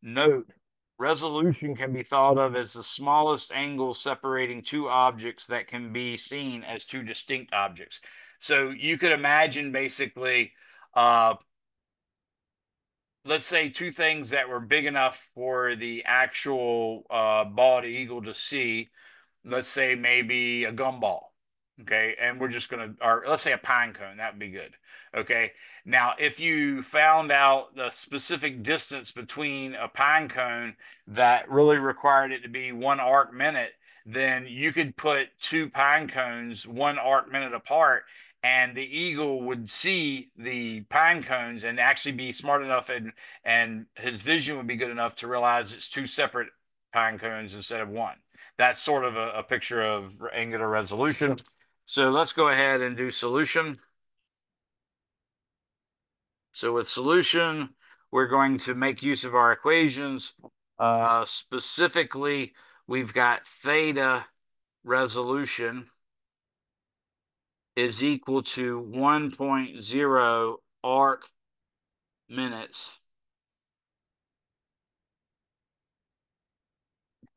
Note, resolution can be thought of as the smallest angle separating two objects that can be seen as two distinct objects. So you could imagine basically, uh, let's say two things that were big enough for the actual bald eagle to see. Let's say maybe a gumball. Okay. And we're just going to, or let's say a pine cone. That would be good. Okay. Now, if you found out the specific distance between a pine cone that really required it to be 1 arc minute, then you could put two pine cones 1 arc minute apart, and the eagle would see the pine cones and actually be smart enough, and his vision would be good enough to realize it's two separate pine cones instead of one. That's sort of a picture of angular resolution. So let's go ahead and do solution. So with solution, we're going to make use of our equations. Specifically, we've got theta resolution is equal to 1.0 arc minutes.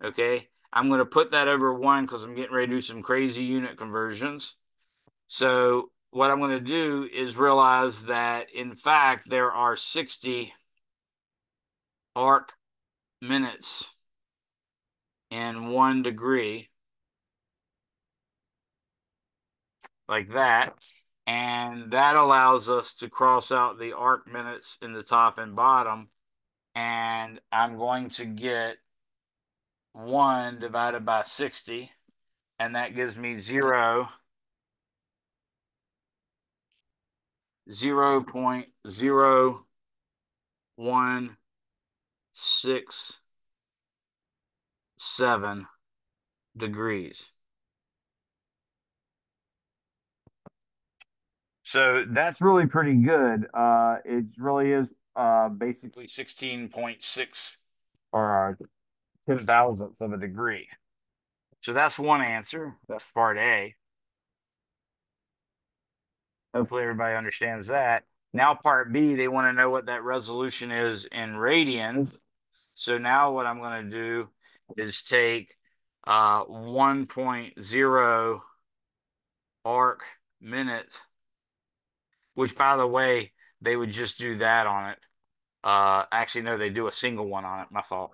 Okay, I'm going to put that over 1 because I'm getting ready to do some crazy unit conversions. So what I'm going to do is realize that, in fact, there are 60 arc minutes in 1 degree, like that. And that allows us to cross out the arc minutes in the top and bottom. And I'm going to get 1 divided by 60. And that gives me 0.0167 degrees. So that's really pretty good. It really is basically 16.6 or 10,000ths of a degree. So that's one answer. That's part A. Hopefully everybody understands that. Now part B, they want to know what that resolution is in radians. So now what I'm going to do is take 1.0 arc minute, which, by the way, they would just do that on it. Actually, no, they do a single one on it. My fault.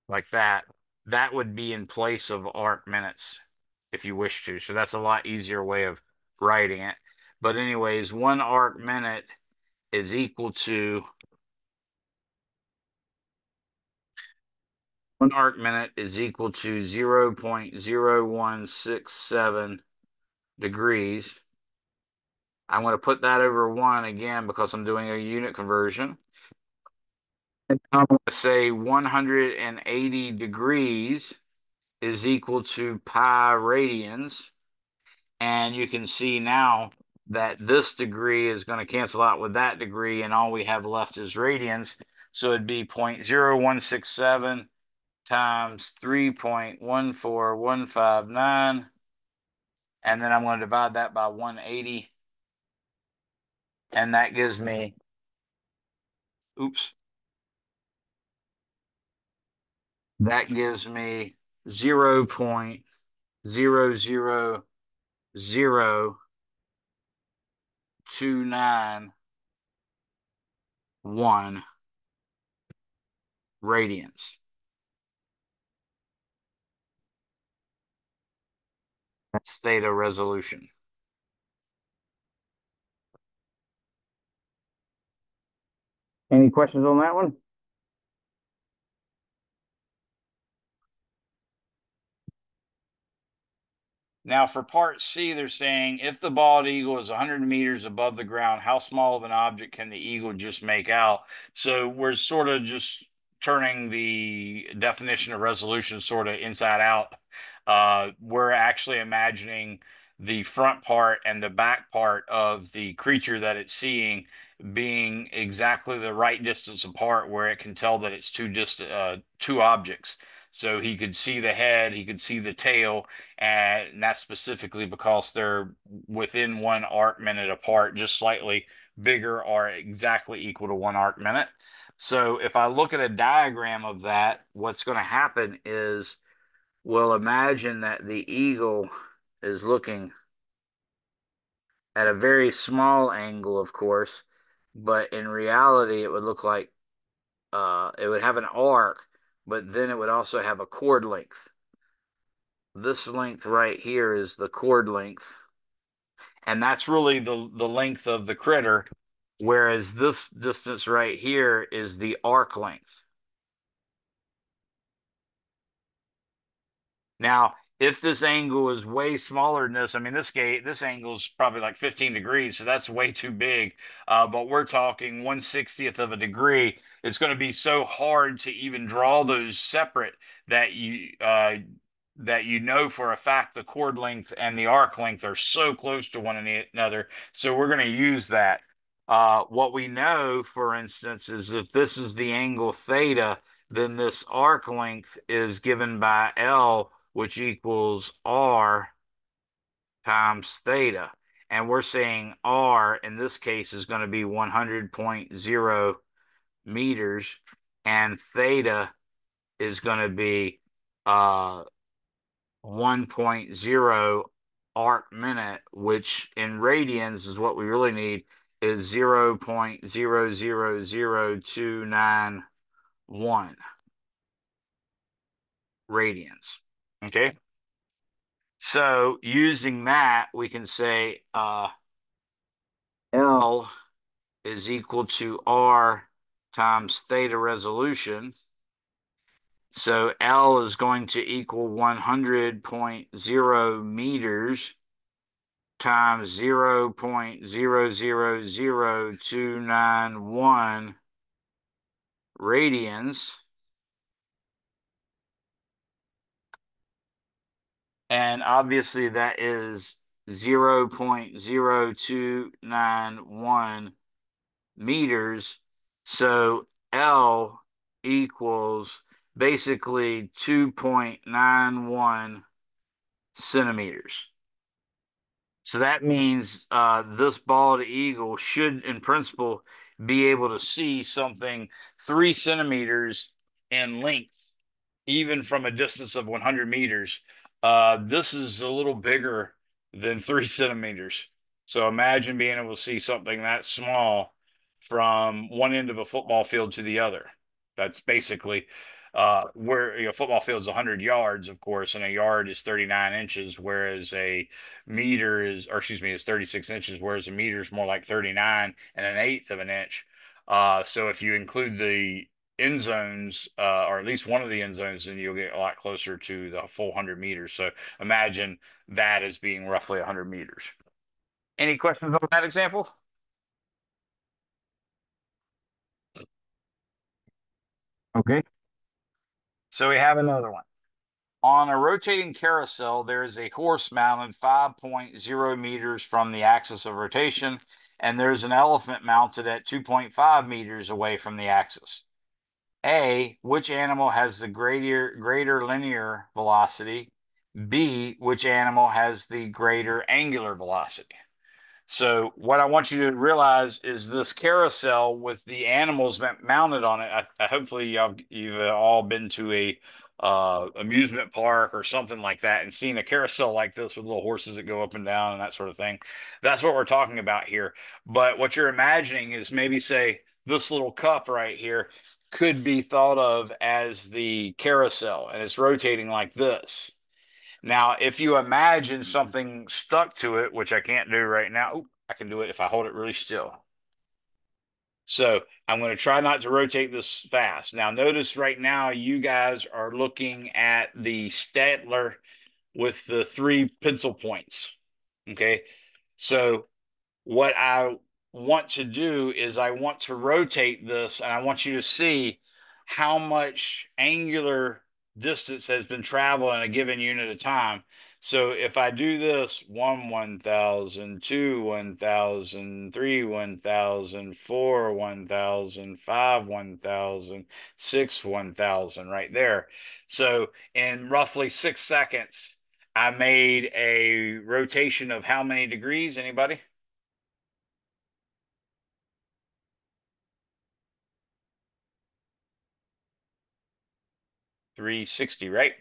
Like that. That would be in place of arc minutes if you wish to. So that's a lot easier way of writing it. But anyways, 1 arc minute is equal to 0.0167 degrees. I'm going to put that over 1 again because I'm doing a unit conversion. And I'm going to say 180 degrees is equal to pi radians. And you can see now that this degree is going to cancel out with that degree, and all we have left is radians. So it'd be 0.0167 times 3.14159 and then I'm going to divide that by 180, and that gives me, oops, that gives me 0.00029 radians. That's theta resolution. Any questions on that one? Now for part C, they're saying if the bald eagle is 100 meters above the ground, how small of an object can the eagle just make out? So we're sort of just turning the definition of resolution sort of inside out. We're actually imagining the front part and the back part of the creature that it's seeing being exactly the right distance apart where it can tell that it's two objects. So he could see the head, he could see the tail, and that's specifically because they're within 1 arc minute apart, just slightly bigger or exactly equal to 1 arc minute. So if I look at a diagram of that, what's going to happen is we'll imagine that the eagle is looking at a very small angle, of course, but in reality, it would look like it would have an arc, but then it would also have a chord length. This length right here is the chord length, and that's really the length of the critter, whereas this distance right here is the arc length. Now, if this angle is way smaller than this, I mean, this angle is probably like 15 degrees, so that's way too big. But we're talking 1/60th of a degree. It's going to be so hard to even draw those separate that you know for a fact the chord length and the arc length are so close to one another. So we're going to use that. What we know, for instance, is if this is the angle theta, then this arc length is given by L, which equals R times theta. And we're saying R in this case is going to be 100.0 meters, and theta is going to be 1.0 arc minute, which in radians is what we really need, is 0.000291 radians. Okay. So using that, we can say L is equal to R times theta resolution. So L is going to equal 100.0 meters times 0.000291 radians. And obviously that is 0.0291 meters. So L equals basically 2.91 centimeters. So that means this bald eagle should, in principle, be able to see something 3 centimeters in length, even from a distance of 100 meters. This is a little bigger than 3 centimeters. So imagine being able to see something that small from one end of a football field to the other. That's basically where a football field is 100 yards, of course, and a yard is 39 inches, whereas a meter is, or excuse me, is 36 inches, whereas a meter is more like 39 and an eighth of an inch. So if you include the end zones, or at least one of the end zones, then you'll get a lot closer to the full 100 meters. So imagine that as being roughly 100 meters. Any questions on that example? Okay. So we have another one. On a rotating carousel, there is a horse mounted 5.0 meters from the axis of rotation, and there's an elephant mounted at 2.5 meters away from the axis. A, which animal has the greater linear velocity? B, which animal has the greater angular velocity. So what I want you to realize is this carousel with the animals mounted on it. Hopefully you've all been to a amusement park or something like that and seen a carousel like this with little horses that go up and down and that sort of thing. That's what we're talking about here. But what you're imagining is maybe say this little cup right here could be thought of as the carousel and it's rotating like this. Now, if you imagine something stuck to it, which I can't do right now, ooh, I can do it if I hold it really still. So I'm going to try not to rotate this fast. Now, notice right now you guys are looking at the Statler with the three pencil points. Okay. So what I want to do is I want to rotate this and I want you to see how much angular distance has been traveled in a given unit of time. So if I do this 1,000, 2, 1,000, 3, 1,000, 4, 1,000, 5, 1,000, 6, 1,000 right there. So in roughly 6 seconds, I made a rotation of how many degrees? Anybody? 360, right?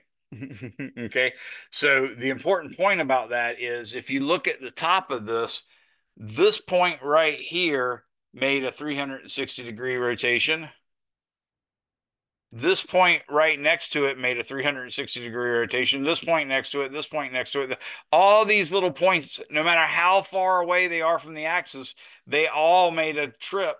Okay. So the important point about that is if you look at the top of this point right here made a 360-degree rotation. This point right next to it made a 360-degree rotation. This point next to it, this point next to it. All these little points, no matter how far away they are from the axis, they all made a trip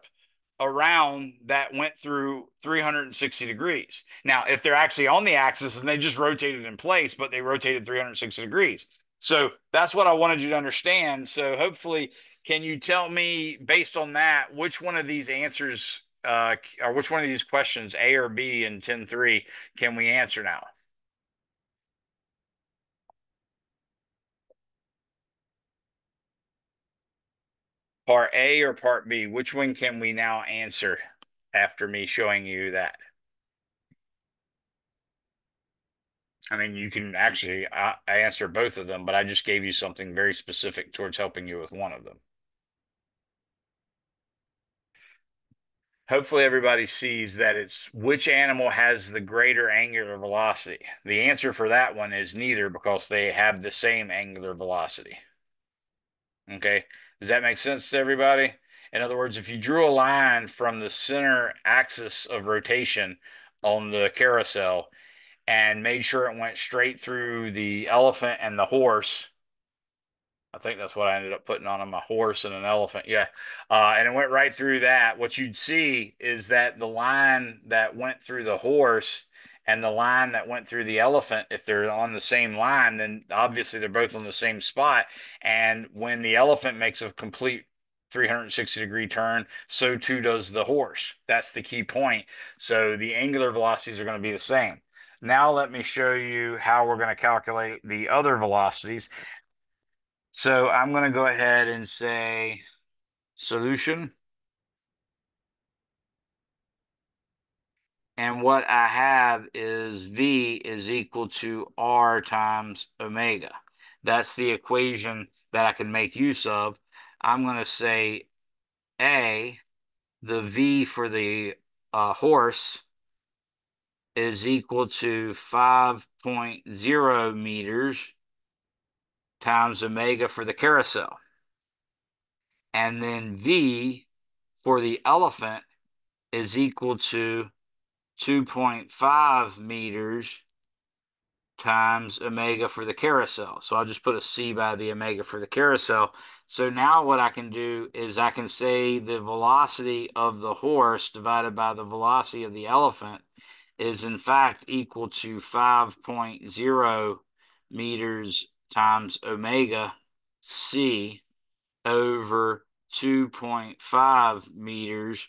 around that went through 360 degrees. Now, if they're actually on the axis, then they just rotated in place, but they rotated 360 degrees. So that's what I wanted you to understand. So hopefully, can you tell me, based on that, which one of these answers or which one of these questions, A or B in 10.3, can we answer now? Part A or part B? Which one can we now answer after me showing you that? I mean, you can actually answer both of them, but I just gave you something very specific towards helping you with one of them. Hopefully everybody sees that it's which animal has the greater angular velocity. The answer for that one is neither because they have the same angular velocity. Okay. Does that make sense to everybody? In other words, if you drew a line from the center axis of rotation on the carousel and made sure it went straight through the elephant and the horse, I think that's what I ended up putting on them, a horse and an elephant. Yeah. And it went right through that. What you'd see is that the line that went through the horse and the line that went through the elephant, if they're on the same line, then obviously they're both on the same spot. And when the elephant makes a complete 360-degree turn, so too does the horse. That's the key point. So the angular velocities are going to be the same. Now let me show you how we're going to calculate the other velocities. So I'm going to go ahead and say solution. And what I have is V is equal to R times omega. That's the equation that I can make use of. I'm going to say A, the V for the horse is equal to 5.0 meters times omega for the carousel. And then V for the elephant is equal to 2.5 meters times omega for the carousel. So I'll just put a C by the omega for the carousel. So now what I can do is I can say the velocity of the horse divided by the velocity of the elephant is in fact equal to 5.0 meters times omega C over 2.5 meters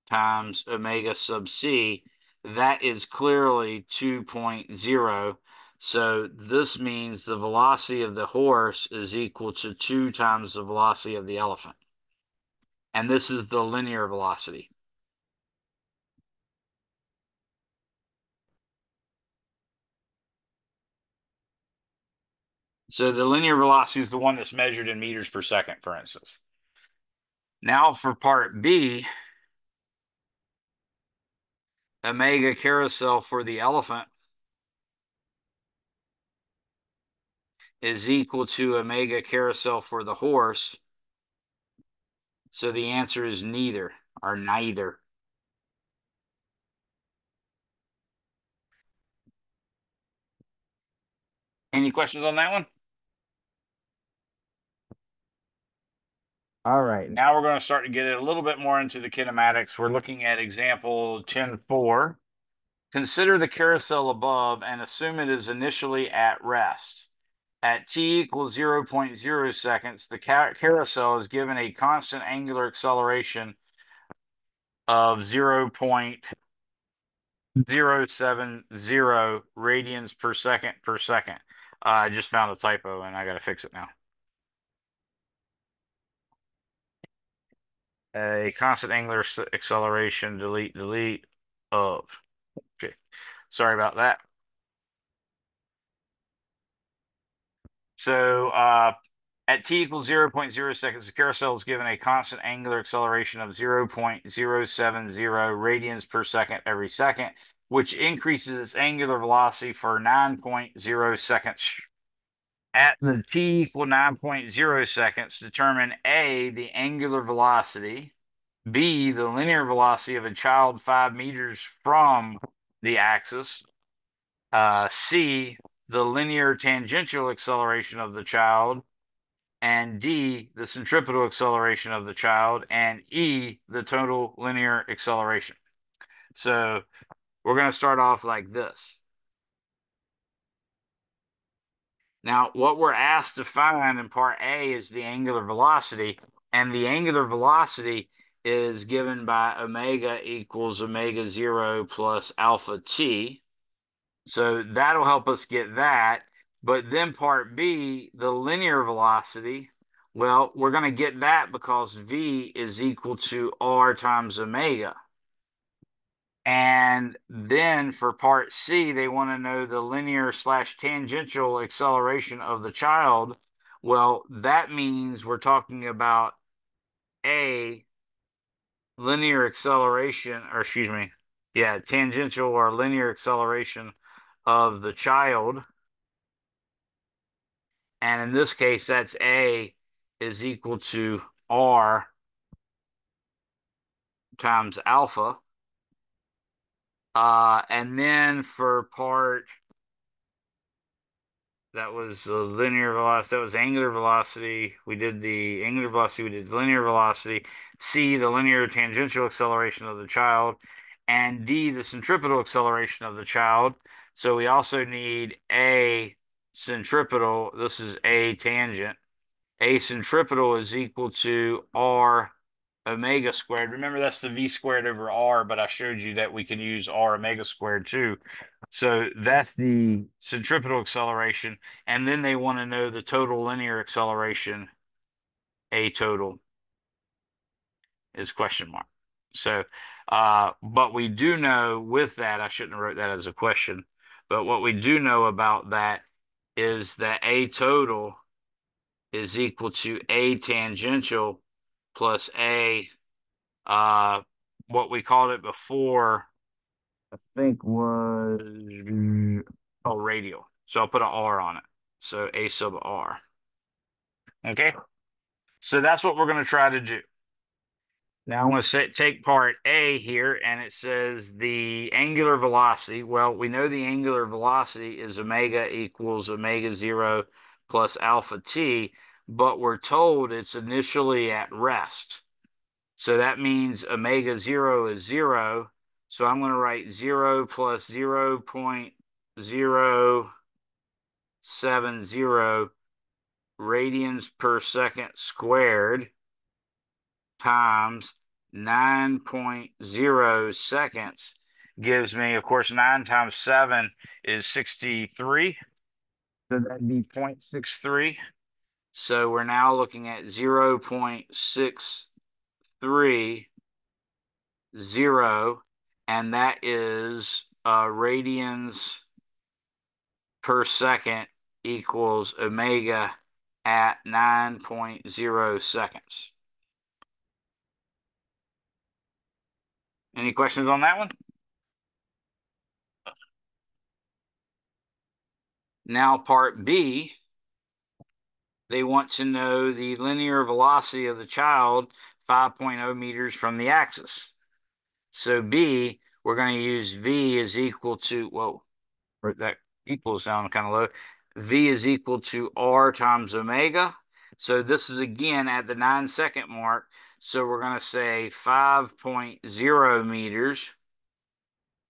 times omega sub c. That is clearly 2.0. So this means the velocity of the horse is equal to 2 times the velocity of the elephant. And this is the linear velocity. So the linear velocity is the one that's measured in meters per second, for instance. Now for part B, omega carousel for the elephant is equal to omega carousel for the horse. So the answer is neither, or neither. Any questions on that one? All right, now we're going to start to get a little bit more into the kinematics. We're looking at example 10.4. Consider the carousel above and assume it is initially at rest. At t equals 0.0 seconds, the carousel is given a constant angular acceleration of 0.070 radians per second per second. I just found a typo and I got to fix it now. A constant angular acceleration, delete of. Okay, sorry about that. So at t equals 0.0 seconds, the carousel is given a constant angular acceleration of 0.070 radians per second every second, which increases its angular velocity for 9.0 seconds. At the t equal 9.0 seconds, determine A, the angular velocity, B, the linear velocity of a child 5 meters from the axis, C, the linear tangential acceleration of the child, and D, the centripetal acceleration of the child, and E, the total linear acceleration. So we're going to start off like this. Now, what we're asked to find in part A is the angular velocity, and the angular velocity is given by omega equals omega 0 plus alpha t. So that'll help us get that. But then part B, the linear velocity, well, we're going to get that because V is equal to R times omega. And then for part C, they want to know the linear slash tangential acceleration of the child. Well, that means we're talking about A, linear acceleration, or excuse me, yeah, tangential or linear acceleration of the child. And in this case, that's A is equal to R times alpha. And then for part, that was the linear velocity, that was angular velocity. We did the angular velocity, we did linear velocity. C, the linear tangential acceleration of the child. And D, the centripetal acceleration of the child. So we also need A centripetal. This is A tangent. A centripetal is equal to R omega squared. Remember, that's the V squared over R, but I showed you that we can use R omega squared too. So that's the centripetal acceleration. And then they want to know the total linear acceleration. A total is question mark. So, but we do know with that, I shouldn't have wrote that as a question, but what we do know about that is that A total is equal to A tangential plus A, what we called it before, I think was, oh, radial. So I'll put an R on it. So A sub R. Okay. So that's what we're going to try to do. Now I'm going to take part A here, and it says the angular velocity. Well, we know the angular velocity is omega equals omega 0 plus alpha t, but we're told it's initially at rest. So that means omega 0 is 0. So I'm going to write 0 plus 0.070 radians per second squared times 9.0 seconds gives me, of course, 9 times 7 is 63. So that'd be 0.63. So we're now looking at 0.630, and that is radians per second equals omega at 9.0 seconds. Any questions on that one? Now part B, they want to know the linear velocity of the child 5.0 meters from the axis. So B, we're going to use V is equal to, whoa, that equals down kind of low. V is equal to R times omega. So this is again at the 9-second mark. So we're going to say 5.0 meters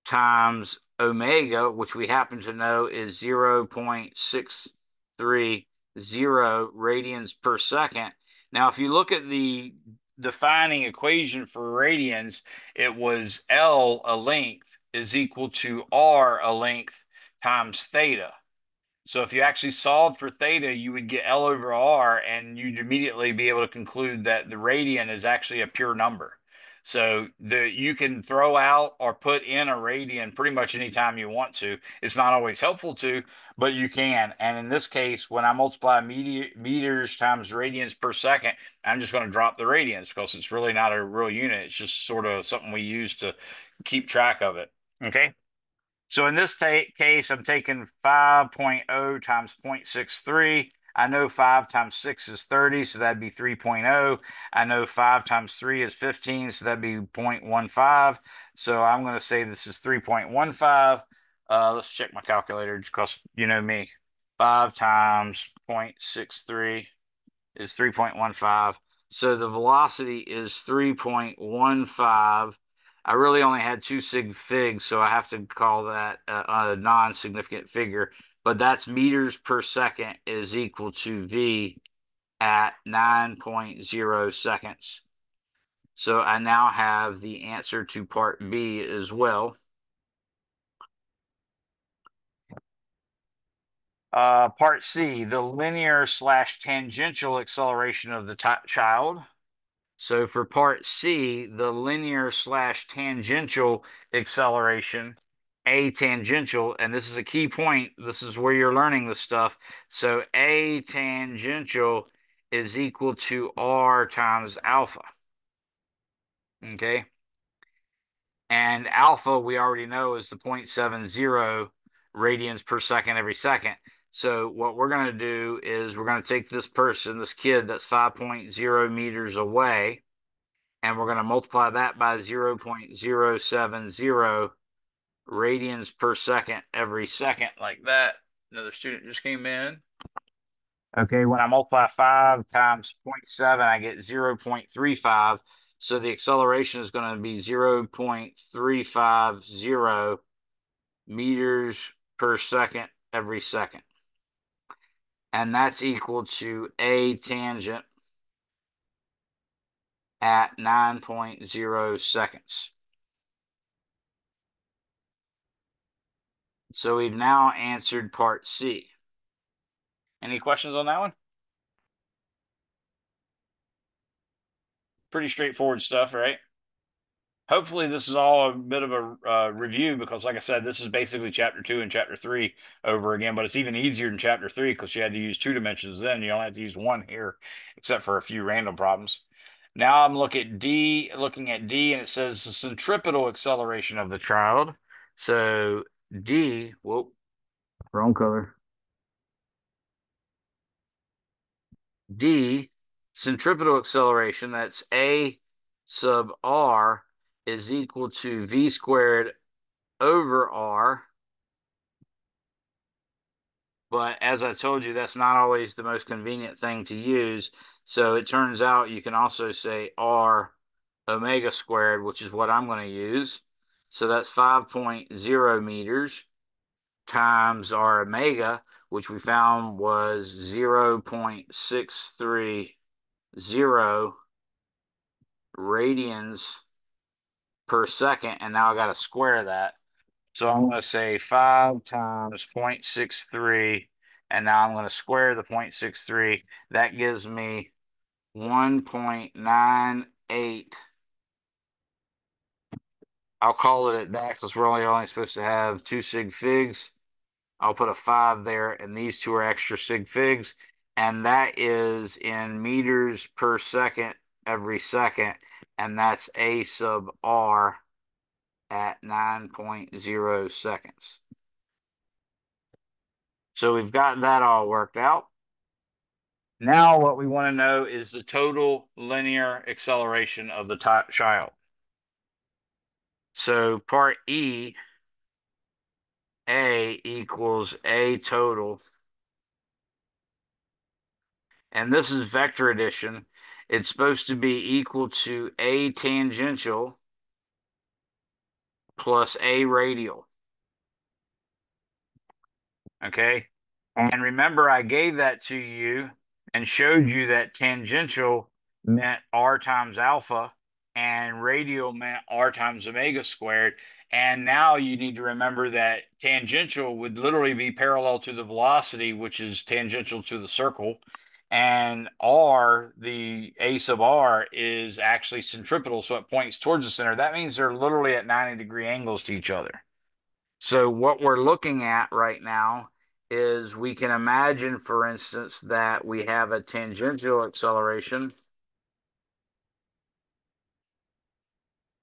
times omega, which we happen to know is 0.630 radians per second. Now, if you look at the defining equation for radians, it was L, a length, is equal to R, a length, times theta. So if you actually solved for theta, you would get L over R, and you'd immediately be able to conclude that the radian is actually a pure number. So you can throw out or put in a radian pretty much anytime you want to. It's not always helpful to, but you can. And in this case, when I multiply meters times radians per second, I'm just going to drop the radians because it's really not a real unit. It's just sort of something we use to keep track of it. Okay. So in this case, I'm taking 5.0 times 0.63. I know 5 times 6 is 30, so that'd be 3.0. I know 5 times 3 is 15, so that'd be 0.15. So I'm going to say this is 3.15. Let's check my calculator because you know me. 5 times 0.63 is 3.15. So the velocity is 3.15. I really only had 2 sig figs, so I have to call that a non-significant figure. But that's meters per second is equal to V at 9.0 seconds. So I now have the answer to part B as well. Part C, the linear / tangential acceleration of the child. So for part C, the linear / tangential acceleration, A tangential, and this is a key point. This is where you're learning this stuff. So A tangential is equal to R times alpha. Okay. And alpha, we already know, is the 0.70 radians per second every second. So what we're going to do is we're going to take this person, this kid that's 5.0 meters away, and we're going to multiply that by 0.070 radians per second every second, like that. Another student just came in. Okay, when I multiply 5 times 0.7, I get 0.35. So the acceleration is going to be 0.350 meters per second every second. And that's equal to A tangent at 9.0 seconds. So we've now answered part C. Any questions on that one? Pretty straightforward stuff, right? Hopefully this is all a bit of a review because, like I said, this is basically chapter 2 and chapter 3 over again, but it's even easier in chapter 3 because you had to use 2 dimensions then. You only have to use 1 here, except for a few random problems. Now I'm looking at D, and it says the centripetal acceleration of the child. So D, whoop, wrong color. D, centripetal acceleration, that's A sub R, is equal to V squared over R. But as I told you, that's not always the most convenient thing to use. So it turns out you can also say R omega squared, which is what I'm going to use. So that's 5.0 meters times our omega, which we found was 0.630 radians per second. And now I got to square that. So I'm going to say 5 times 0.63, and now I'm going to square the 0.63. That gives me 1.98. I'll call it at that because we're only supposed to have 2 sig figs. I'll put a 5 there, and these two are extra sig figs, and that is in meters per second every second, and that's A sub R at 9.0 seconds. So we've got that all worked out. Now what we want to know is the total linear acceleration of the child. So part E, A equals A total. And this is vector addition. It's supposed to be equal to A tangential plus A radial. Okay. And remember, I gave that to you and showed you that tangential meant R times alpha and radial meant R times omega squared. And now you need to remember that tangential would literally be parallel to the velocity, which is tangential to the circle. And R, the A sub R, is actually centripetal, so it points towards the center. That means they're literally at 90-degree angles to each other. So what we're looking at right now is we can imagine, for instance, that we have a tangential acceleration.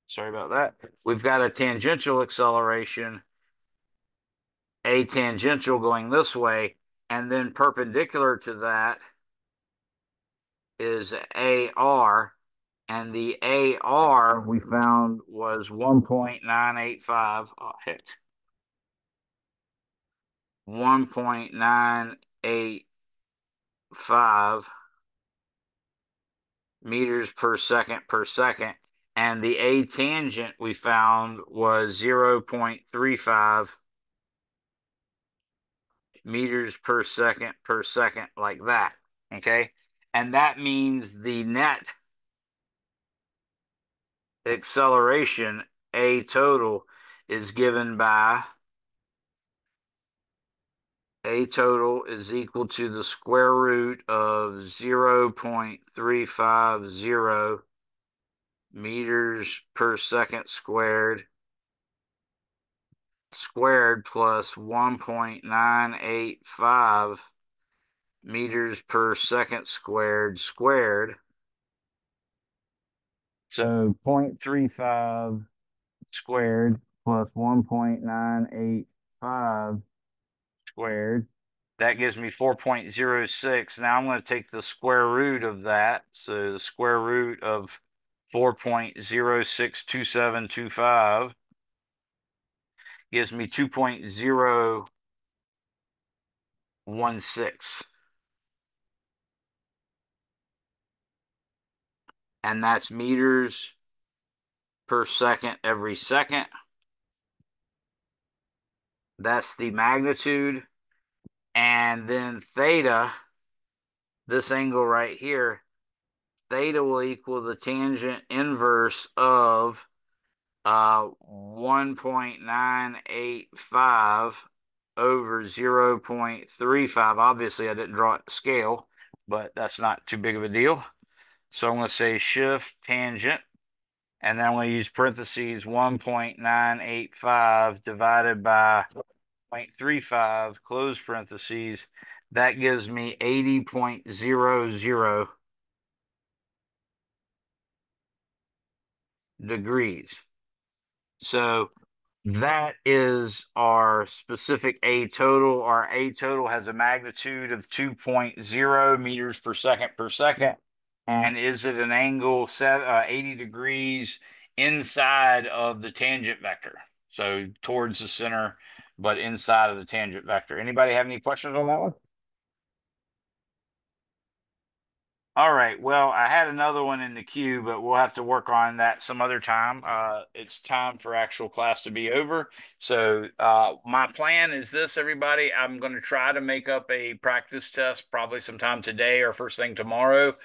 Sorry about that. We've got a tangential acceleration, a tangential going this way, and then perpendicular to that is AR, and the AR we found was 1.985. Oh, heck. 1.985 meters per second, and the A tangent we found was 0.35 meters per second, like that. Okay. And that means the net acceleration, A total, is given by A total is equal to the square root of 0.350 meters per second squared plus 1.985 meters per second squared. So 0.35 squared plus 1.985 squared. That gives me 4.06. Now I'm going to take the square root of that. So the square root of 4.062725 gives me 2.016. And that's meters per second every second. That's the magnitude. And then theta, this angle right here, theta will equal the tangent inverse of 1.985 over 0.35. Obviously, I didn't draw it to scale, but that's not too big of a deal. So I'm going to say shift tangent, and then I'm going to use parentheses 1.985 divided by 0.35, close parentheses. That gives me 80.00 degrees. So that is our specific A total. Our A total has a magnitude of 2.0 meters per second. And is it an angle 80 degrees inside of the tangent vector? So towards the center, but inside of the tangent vector. Anybody have any questions on that one? All right. Well, I had another one in the queue, but we'll have to work on that some other time. It's time for actual class to be over. So my plan is this, everybody. I'm going to try to make up a practice test probably sometime today or first thing tomorrow.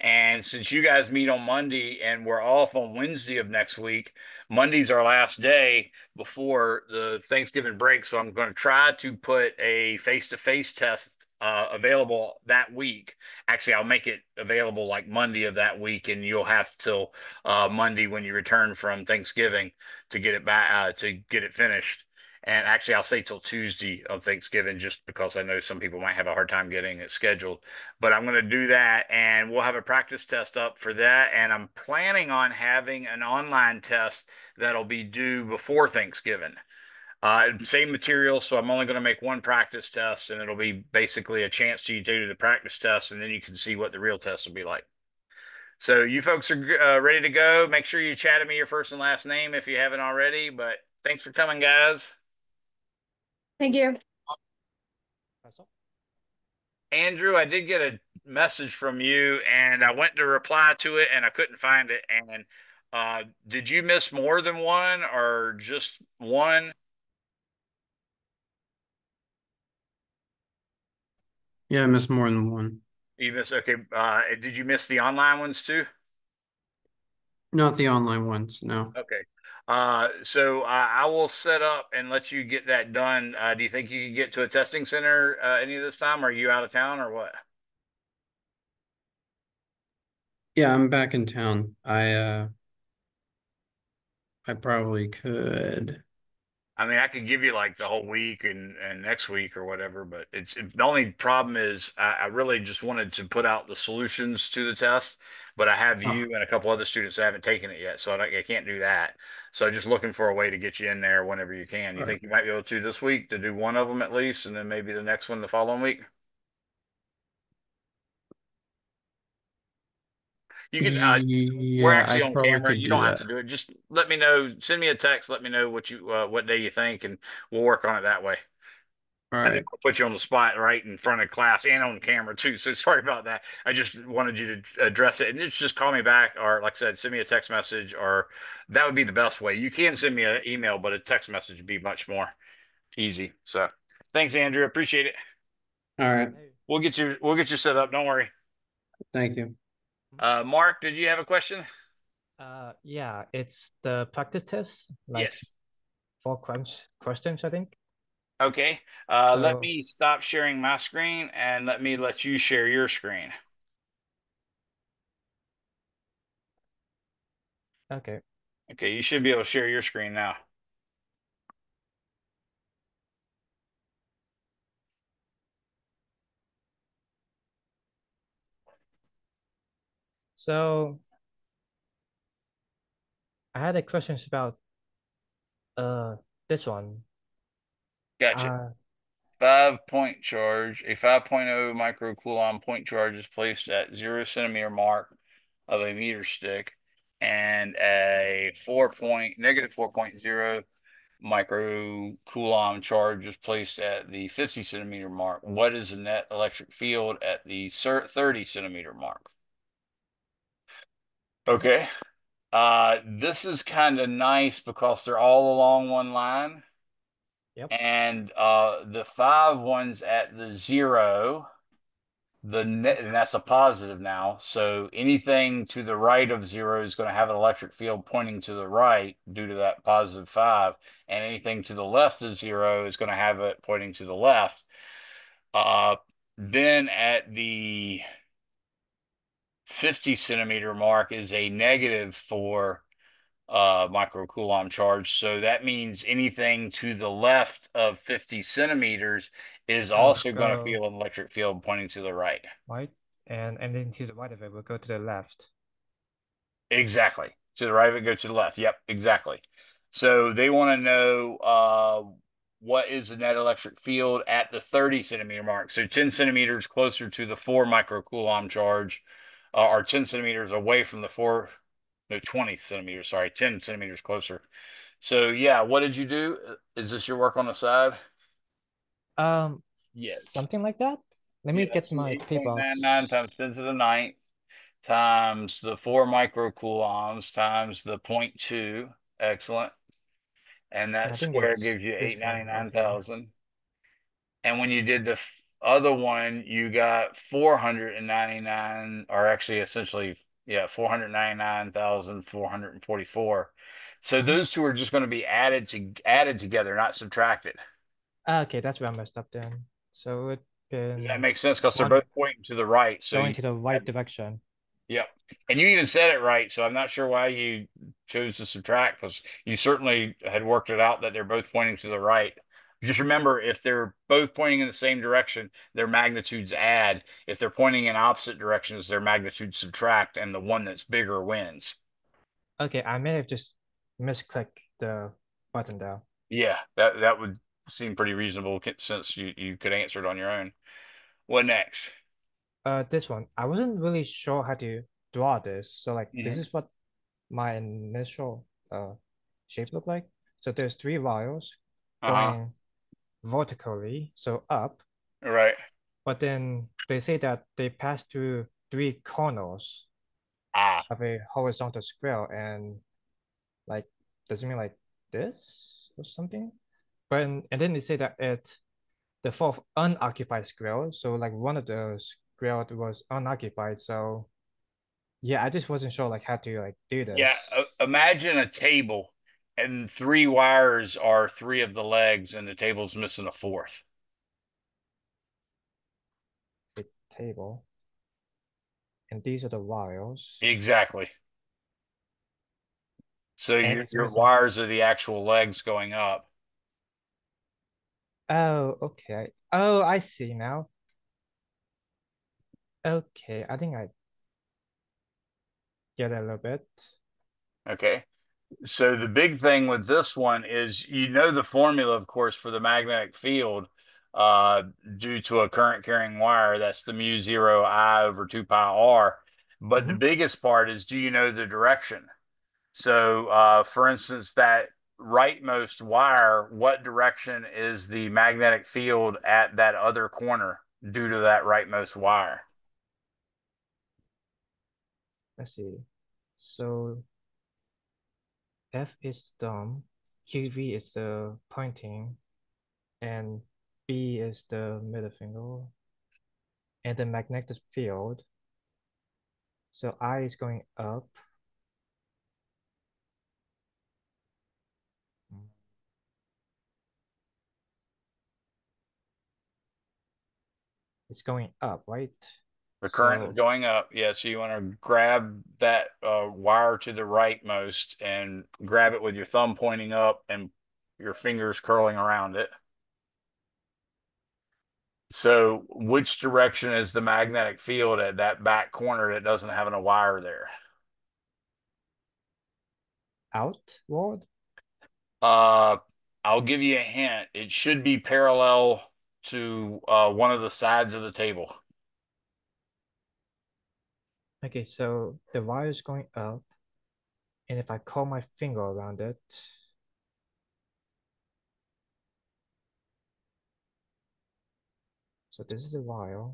And since you guys meet on Monday and we're off on Wednesday of next week, Monday's our last day before the Thanksgiving break. So I'm going to try to put a face-to-face test available that week. Actually, I'll make it available like Monday of that week, and you'll have till Monday when you return from Thanksgiving to get it back to get it finished. And actually, I'll say till Tuesday of Thanksgiving, just because I know some people might have a hard time getting it scheduled. But I'm going to do that, and we'll have a practice test up for that. And I'm planning on having an online test that'll be due before Thanksgiving. Same material, so I'm only going to make one practice test, and it'll be basically a chance to you to do the practice test, and then you can see what the real test will be like. So you folks are ready to go. Make sure you chat at me your first and last name if you haven't already. But thanks for coming, guys. Thank you. Andrew, I did get a message from you, and I went to reply to it, and I couldn't find it. And did you miss more than one, or just one? Yeah, I missed more than one. You missed. Okay. Did you miss the online ones too? Not the online ones, no. Okay. So I will set up and let you get that done. Do you think you can get to a testing center any of this time? Are you out of town or what? Yeah, I'm back in town. I probably could. I mean, I could give you like the whole week and next week or whatever, but the only problem is I really just wanted to put out the solutions to the test, but I have you Oh, and a couple other students that haven't taken it yet, so I can't do that. So just looking for a way to get you in there whenever you can. You all right. think you might be able to this week to do one of them at least, and then maybe the next one the following week? You could. We're Yeah, I actually on probably camera. could You do don't have that. to do it. Just let me know. Send me a text. Let me know what day you think, and we'll work on it that way. All I didn't right. want to put you on the spot right in front of class and on camera too. So sorry about that. I just wanted you to address it and just call me back, or like I said, send me a text message, or that would be the best way. You can send me an email, but a text message would be much more easy. So thanks, Andrew. Appreciate it. All right. We'll get you set up. Don't worry. Thank you. Mark, did you have a question? Yeah, it's the practice test, like Yes. four questions, I think. Okay. Let So, me stop sharing my screen and let you share your screen. okay. Okay, you should be able to share your screen now. So I had a questions about uh this one. Gotcha. Uh 5 point charge. A 5.0 microcoulomb point charge is placed at 0 centimeter mark of a meter stick, and a negative 4.0 microcoulomb charge is placed at the 50 centimeter mark. What is the net electric field at the 30 centimeter mark? Okay. This is kind of nice because they're all along one line. yep. And the five ones at the 0, the net, and that's a positive now. So anything to the right of 0 is going to have an electric field pointing to the right due to that positive 5. And anything to the left of 0 is going to have it pointing to the left. Uh, then at the 50 centimeter mark is a negative 4 microcoulomb charge. So that means anything to the left of 50 centimeters is I'll also going to go feel an electric field pointing to the right. right, and then to the right of it, we'll go to the left. Exactly. To the right of it, go to the left. Yep, exactly. So they want to know what is the net electric field at the 30 centimeter mark. So 10 centimeters closer to the 4 microcoulomb charge, or 10 centimeters away from the 4, no, 20 centimeters, sorry, 10 centimeters closer. So yeah, what did you do? Is this your work on the side? Um, Yes. something like that. Let Yeah, me let's get see, my paper out. 8.99 times 10 to the ninth times the 4 microcoulombs times the point 0.2. Excellent. And And that I think square it's gives you this one right here. 899,000. And when you did the other one, you got 499, or actually essentially, yeah, 499,444. So Mhm. those two are just going to be added together, not subtracted. Okay, that's where I messed up then. So it Does that been make sense? Because they're one both pointing to the right. So going you to the right add, direction. yep. And you even said it right. So I'm not sure why you chose to subtract because you certainly had worked it out that they're both pointing to the right. Just remember, if they're both pointing in the same direction, their magnitudes add. If they're pointing in opposite directions, their magnitudes subtract, and the one that's bigger wins. Okay, I may have just misclicked the button there. Yeah, that would seem pretty reasonable since you could answer it on your own. What next? This one, I wasn't really sure how to draw this. So like this Hmm. is what my initial shape looked like. So there's three wires Uh-huh. going vertically, so up, Right. but then they say that they pass through three corners Ah, of a horizontal square, and like does it mean like this or something? But and then they say that the fourth unoccupied square, so like one of the square was unoccupied. So yeah, I just wasn't sure like how to like do yeah. this. Imagine a table, and three wires are three of the legs, and the table's missing a fourth. A table, and these are the wires, Exactly. So and your it's your missing. wires are the actual legs going up. Oh, okay. Oh, I see now. Okay, I think I get it a little bit. Okay. So the big thing with this one is you know the formula, of course, for the magnetic field uh, due to a current carrying wire. That's the mu zero I over 2 pi r. But the Hmm. biggest part is do you know the direction? So, for instance, that rightmost wire, what direction is the magnetic field at that other corner due to that rightmost wire? Let's see. So F is thumb, QV is the pointing, and B is the middle finger, and the magnetic field. So I is going up. It's going up, right? The current is So, going up. Yeah, so you want to grab that wire to the rightmost and grab it with your thumb pointing up and your fingers curling around it. So, which direction is the magnetic field at that back corner that doesn't have a wire there? outward. Uh, I'll give you a hint. It should be parallel to one of the sides of the table. Okay, so the wire is going up, and if I curl my finger around it, so this is the wire.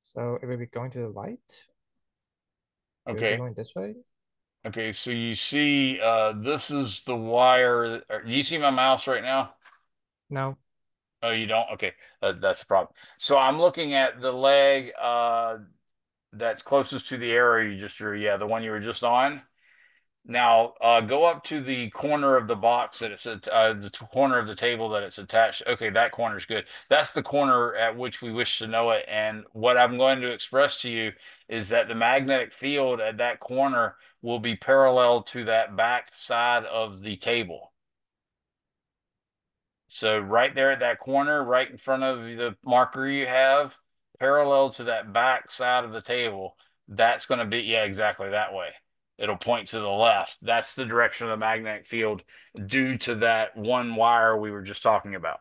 So it will be going to the right. It will be Okay. going this way. Okay, so you see this is the wire. You see my mouse right now? No. Oh, you don't? Okay. That's a problem. So I'm looking at the leg that's closest to the arrow you just drew. Yeah, the one you were just on. Now, go up to the corner of the box that it's at, corner of the table that it's attached. Okay, that corner is good. That's the corner at which we wish to know it. And what I'm going to express to you is that the magnetic field at that corner will be parallel to that back side of the table. So right there at that corner, right in front of the marker you have, parallel to that back side of the table, that's going to be, yeah, exactly that way. It'll point to the left. That's the direction of the magnetic field due to that one wire we were just talking about.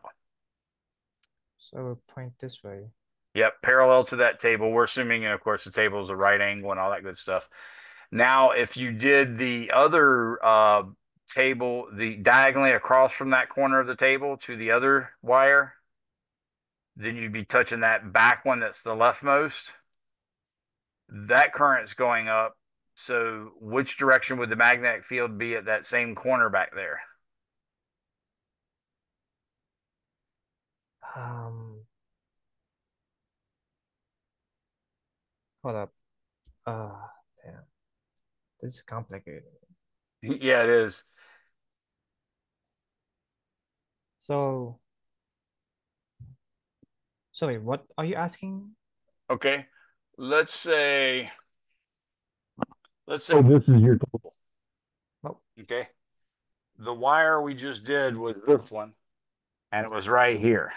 So point this way. Yep, parallel to that table. We're assuming, and of course, the table is a right angle and all that good stuff. Now, if you did the other table, the diagonally across from that corner of the table to the other wire, then you'd be touching that back one that's the leftmost. That current's going up. So which direction would the magnetic field be at that same corner back there? Um, Hold up. Uh, Yeah, this is complicated. Yeah, it is. So, sorry, what are you asking? Okay. Let's say this is your total. Oh, Okay. The wire we just did was this one, and it was right here.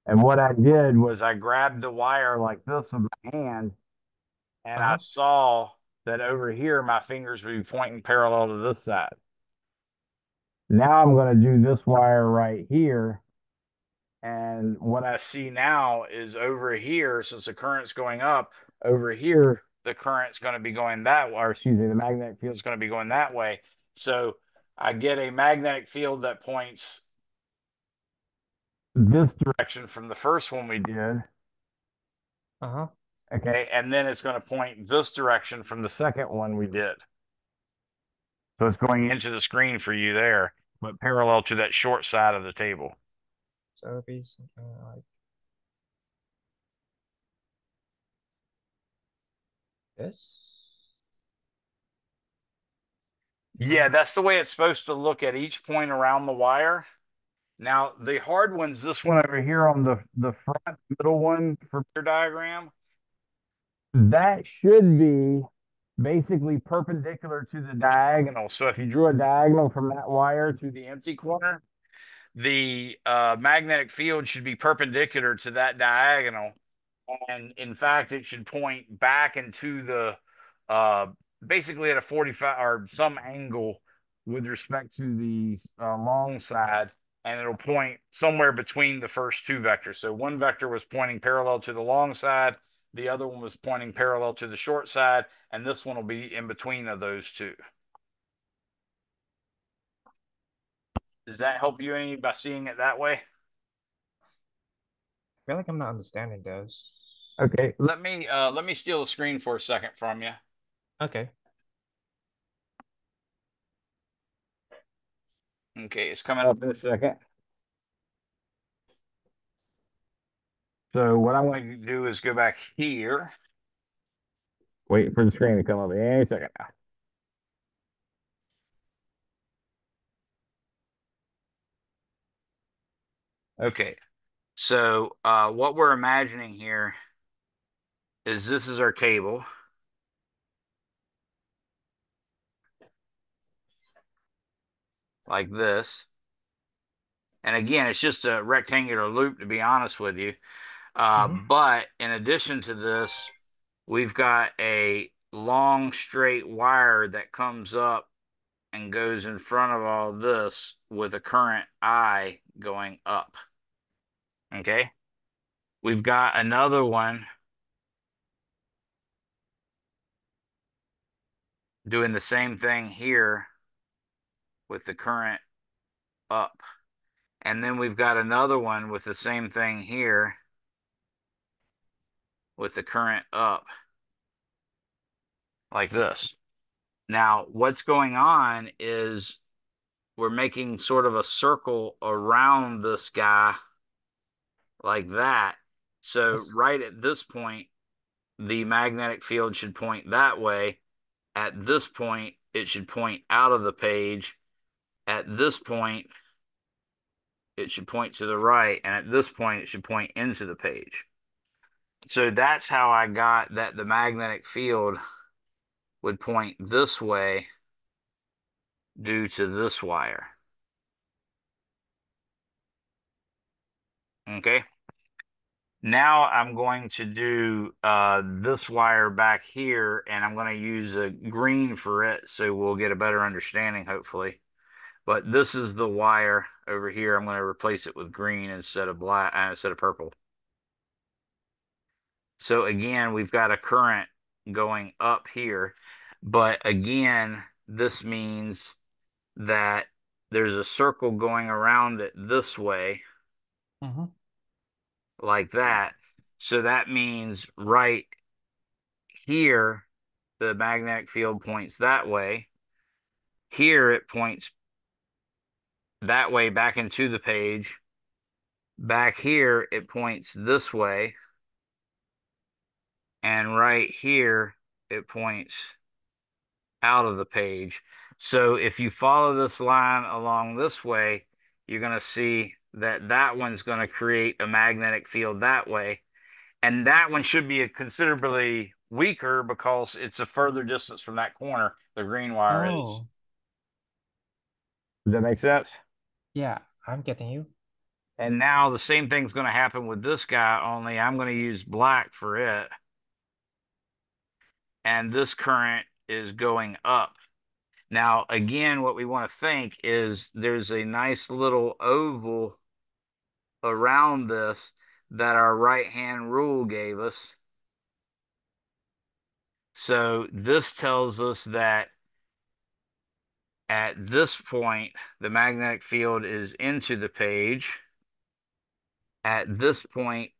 And what I did was I grabbed the wire like this with my hand, and I uh-huh. saw that over here my fingers would be pointing parallel to this side. Now I'm going to do this wire right here. And what I see now is over here, since the current's going up, over here, the current's going to be going that way, or excuse me, the magnetic field is going to be going that way. So I get a magnetic field that points this direction from the first one we did. Uh-huh. Okay. And then it's going to point this direction from the second one we did. So it's going into the screen for you there, but parallel to that short side of the table. So it'll be something like this. Yeah, that's the way it's supposed to look at each point around the wire. Now, the hard one's this one over here on the front middle one for your diagram. That should be basically perpendicular to the diagonal. So if you drew a diagonal from that wire to the empty corner, the magnetic field should be perpendicular to that diagonal. And in fact, it should point back into the uh, basically at a 45 or some angle with respect to the long side, and it'll point somewhere between the first two vectors. So one vector was pointing parallel to the long side, the other one was pointing parallel to the short side, and this one will be in between of those two. Does that help you any by seeing it that way? I feel like I'm not understanding this. Okay, let me steal the screen for a second from you. Okay. Okay, it's coming up in a second. So what I'm going to do is go back here. Wait for the screen to come up any second now. Okay, so what we're imagining here is this is our table. Like this. And again, it's just a rectangular loop, to be honest with you. But in addition to this, we've got a long straight wire that comes up and goes in front of all this with a current I going up. Okay. We've got another one doing the same thing here with the current up. And then we've got another one with the same thing here with the current up, like this. Now, what's going on is we're making sort of a circle around this guy like that. So right at this point, the magnetic field should point that way. At this point, it should point out of the page. At this point, it should point to the right. And at this point, it should point into the page. So that's how I got that the magnetic field would point this way due to this wire. Okay. Now I'm going to do this wire back here, and I'm going to use a green for it, so we'll get a better understanding, hopefully. But this is the wire over here. I'm going to replace it with green instead of black, instead of purple. So again, we've got a current going up here, but again, this means that there's a circle going around it this way, like that. So that means right here, the magnetic field points that way. Here, it points that way back into the page. Back here, it points this way. And right here, it points out of the page. So if you follow this line along this way, you're going to see that that one's going to create a magnetic field that way. And that one should be a considerably weaker because it's a further distance from that corner, the green wire is. Oh, Does that make sense? yeah, I'm getting you. And now the same thing's going to happen with this guy, only I'm going to use black for it. And this current is going up. Now, again, what we want to think is there's a nice little oval around this that our right-hand rule gave us. So this tells us that at this point, the magnetic field is into the page. At this point,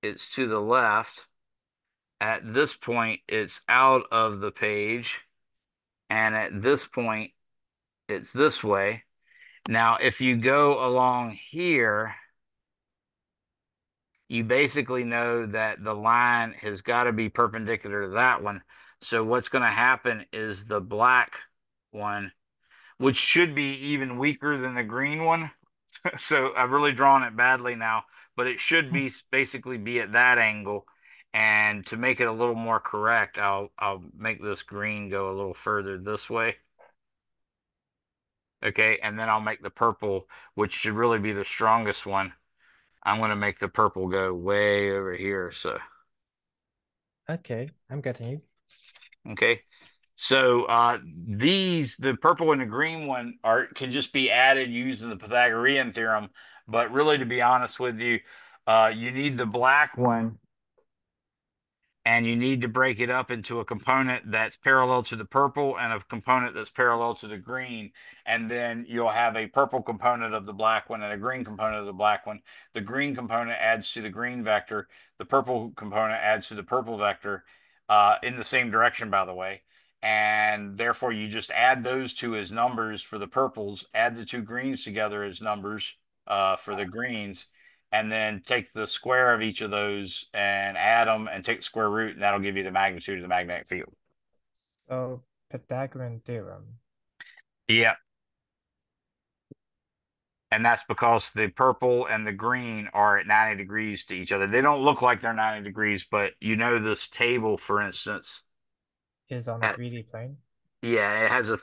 it's to the left. At this point, it's out of the page. And at this point, it's this way. Now, if you go along here, you basically know that the line has got to be perpendicular to that one. So what's going to happen is the black one, which should be even weaker than the green one. So I've really drawn it badly now, but it should be basically be at that angle. And to make it a little more correct, I'll make this green go a little further this way. Okay, and then I'll make the purple, which should really be the strongest one. I'm going to make the purple go way over here. So, Okay, I'm getting you. okay. So the purple and the green one can just be added using the Pythagorean theorem. But really, to be honest with you, you need the black one and you need to break it up into a component that's parallel to the purple and a component that's parallel to the green. And then you'll have a purple component of the black one and a green component of the black one. The green component adds to the green vector. The purple component adds to the purple vector in the same direction, by the way. And therefore, you just add those two as numbers for the purples, add the two greens together as numbers for the greens, and then take the square of each of those and add them and take the square root, and that'll give you the magnitude of the magnetic field. So Pythagorean theorem. Yeah. And that's because the purple and the green are at 90 degrees to each other. They don't look like they're 90 degrees, but you know this table, for instance, Is on a at, 3D plane. yeah, it has a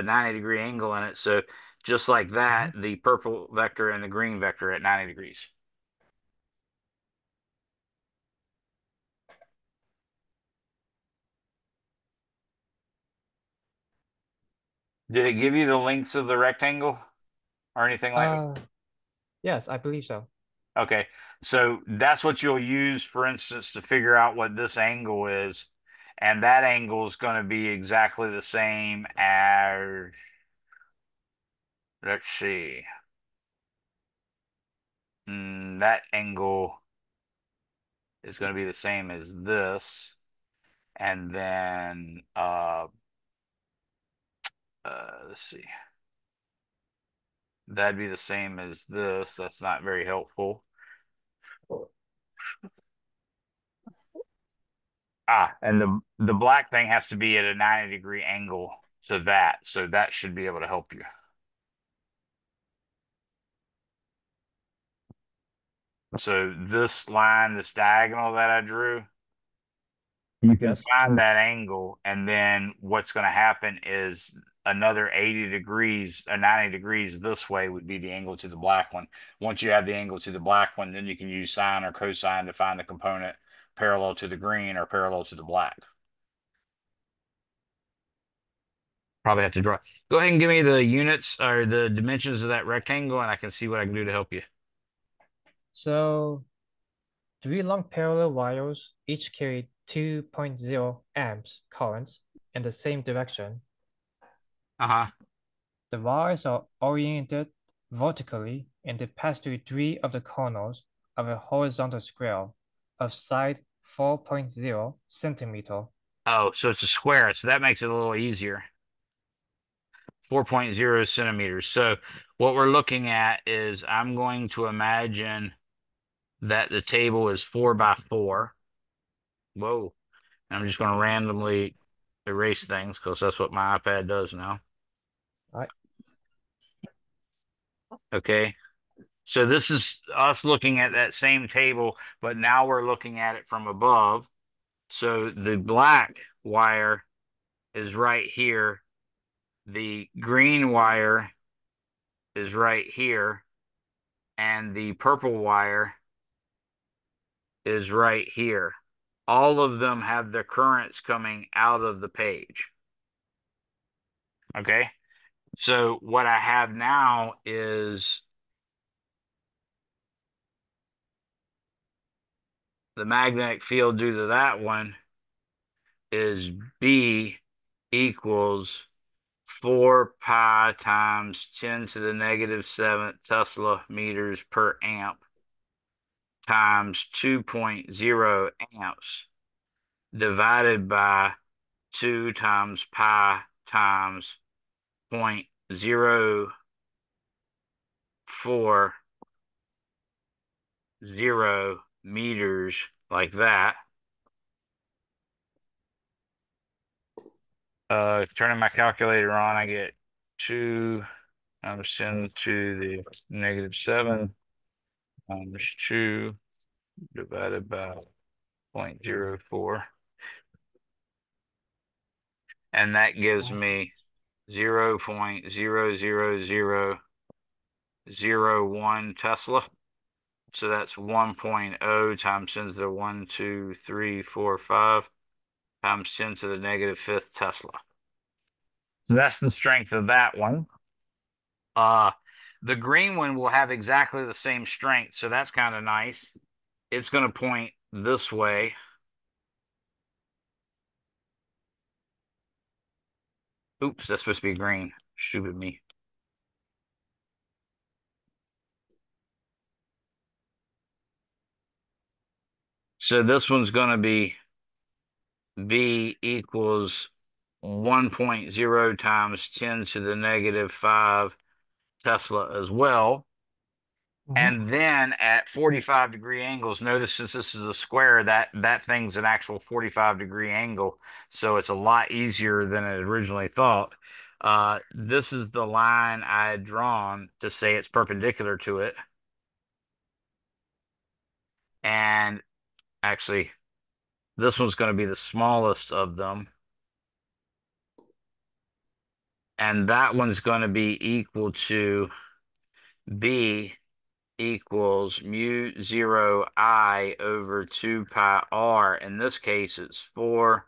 90-degree angle in it. So just like that, Mhm. the purple vector and the green vector at 90 degrees. Did it give you the lengths of the rectangle or anything like that? Uh, yes, I believe so. Okay, so that's what you'll use, for instance, to figure out what this angle is. And that angle is going to be exactly the same as, let's see, that angle is going to be the same as this. And then, let's see, that'd be the same as this. That's not very helpful. And the black thing has to be at a 90-degree angle to that. So that should be able to help you. So this line, this diagonal that I drew, you can Yes. find that angle, and then what's going to happen is another 80 degrees or 90 degrees this way would be the angle to the black one. Once you have the angle to the black one, then you can use sine or cosine to find the component parallel to the green or parallel to the black. Probably have to draw. Go ahead and give me the units or the dimensions of that rectangle, and I can see what I can do to help you. So three long parallel wires each carry 2.0 amps currents in the same direction. Uh-huh. The wires are oriented vertically and they pass through three of the corners of a horizontal square of side 4.0 centimeter. Oh, so it's a square, so that makes it a little easier. 4.0 centimeters. So what we're looking at is I'm going to imagine that the table is 4 by 4. Whoa. I'm just going to randomly erase things because that's what my iPad does now. All right. Okay. So this is us looking at that same table, but now we're looking at it from above. So the black wire is right here. The green wire is right here. And the purple wire is right here. All of them have the currents coming out of the page. Okay. So what I have now is the magnetic field due to that one is B equals 4 pi times 10 to the negative 7th Tesla meters per amp times 2.0 amps divided by 2 times pi times 0.040 meters, like that. Turning my calculator on, I get 2 times 10 to the negative 7 times 2 divided by 0.04. And that gives me 0.00001 Tesla. So that's 1.0 times 10 to the 1, 2, 3, 4, 5 times 10 to the negative 5th Tesla. So that's the strength of that one. The green one will have exactly the same strength, so that's kind of nice. It's going to point this way. Oops, that's supposed to be green. Stupid me. So this one's going to be B equals 1.0 times 10 to the negative 5 Tesla as well. And then at 45-degree angles, notice since this is a square, that thing's an actual 45-degree angle. So it's a lot easier than it originally thought. This is the line I had drawn to say it's perpendicular to it. And actually, this one's going to be the smallest of them. And that one's going to be equal to B equals mu 0 I over 2 pi r. In this case, it's 4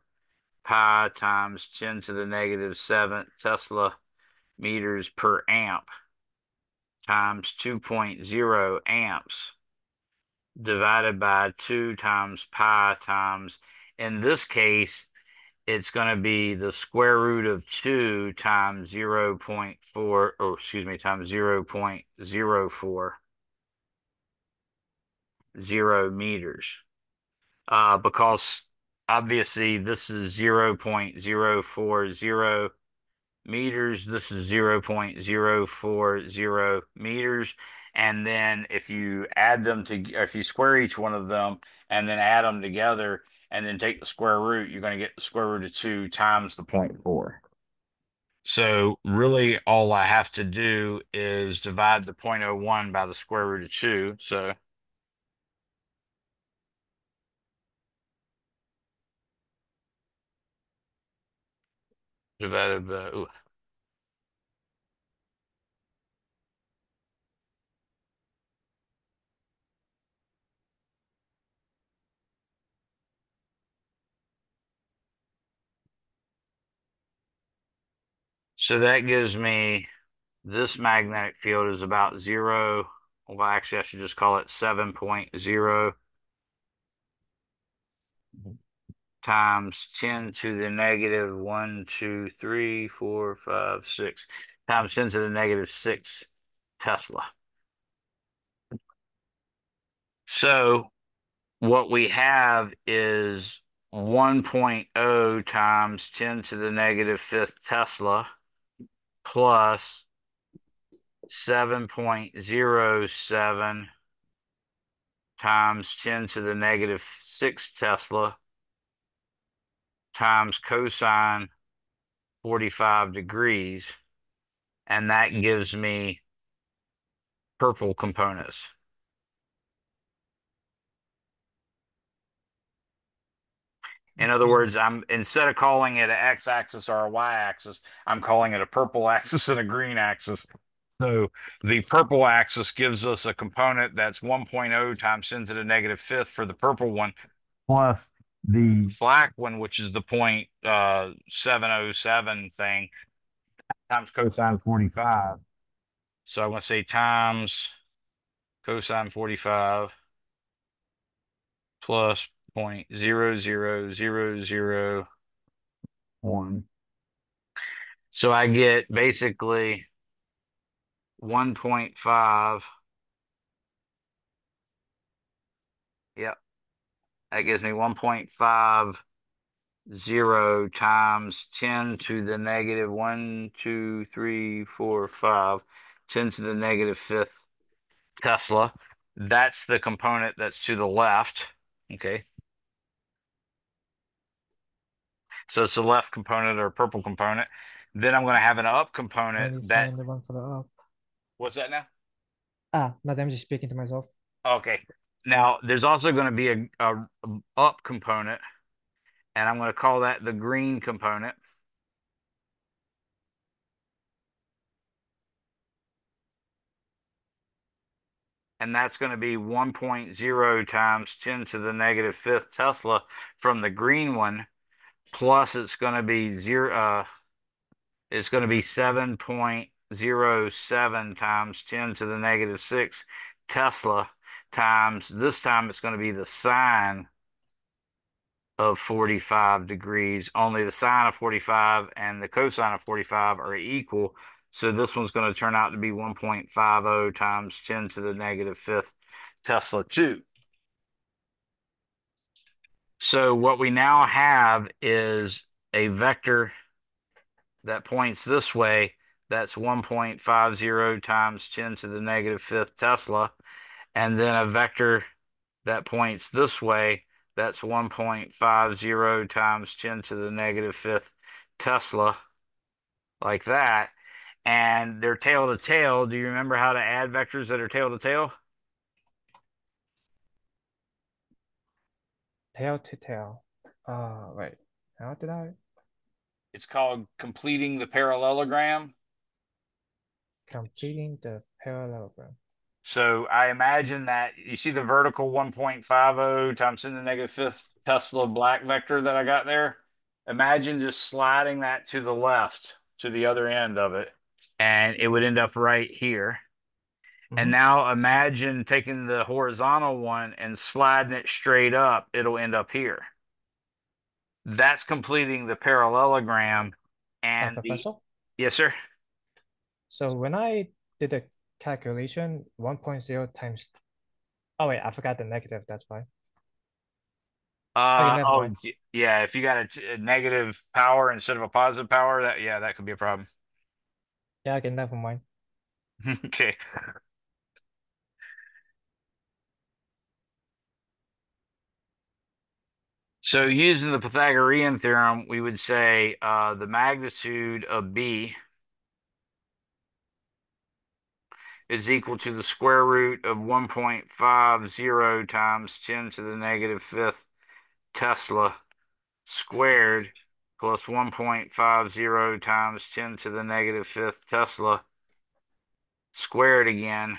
pi times 10 to the negative 7th Tesla meters per amp times 2.0 amps divided by 2 times pi times, in this case, it's going to be the square root of 2 times 0.4, or excuse me, times 0.040 meters. Because obviously this is 0.040 meters, this is 0.040 meters, and then if you add them to, if you square each one of them and then add them together and then take the square root, you're going to get the square root of 2 times the 0.4. So really all I have to do is divide the 0.01 by the square root of 2. So divided by, ooh. So that gives me, this magnetic field is about 0. Well, actually, I should just call it 7.0 times 10 to the negative 1, 2, 3, 4, 5, 6 times 10 to the negative 6 Tesla. So what we have is 1.0 times 10 to the negative 5th Tesla plus 7.07 times 10 to the negative 6 Tesla times cosine 45 degrees, and that gives me purple components. In other words, I'm instead of calling it an x-axis or a y-axis, I'm calling it a purple axis and a green axis. So the purple axis gives us a component that's 1.0 times 10 to the negative fifth for the purple one, plus the black one, which is the 0.707 thing, times cosine 45. So I'm going to say times cosine 45 plus 0.00001. So I get basically 1.5. Yep. That gives me 1.50 times 10 to the negative 1, 2, 3, 4, 5, 10 to the negative fifth Tesla. That's the component that's to the left. Okay. So it's the left component or purple component. Then I'm going to have an up Let me component that, find the one for the up. what's that now? Not I'm just speaking to myself. Okay. Now there's also going to be a up component, and I'm going to call that the green component. And that's going to be 1.0 times 10 to the negative fifth Tesla from the green one, plus it's going to be it's going to be 7.07 times 10 to the negative 6 Tesla times, this time it's going to be the sine of 45 degrees. Only the sine of 45 and the cosine of 45 are equal. So this one's going to turn out to be 1.50 times 10 to the negative fifth Tesla 2. So what we now have is a vector that points this way. That's 1.50 times 10 to the negative fifth Tesla. And then a vector that points this way. That's 1.50 times 10 to the negative fifth Tesla, like that. And they're tail to tail. Do you remember how to add vectors that are tail to tail? Tail to tail. Wait. How did I It's called completing the parallelogram. completing the parallelogram? So I imagine that you see the vertical 1.50 times 10 to the negative fifth Tesla black vector that I got there. Imagine just sliding that to the left, to the other end of it, and it would end up right here. And now imagine taking the horizontal one and sliding it straight up, it'll end up here. That's completing the parallelogram. And the, Professor? yes, sir. So when I did the calculation, 1.0 times. Oh wait, I forgot the negative. That's why. Okay, never mind. Yeah, if you got a negative power instead of a positive power, that could be a problem. Yeah, okay, never mind. Okay. So using the Pythagorean theorem, we would say the magnitude of B is equal to the square root of 1.50 times 10 to the negative fifth Tesla squared plus 1.50 times 10 to the negative fifth Tesla squared again.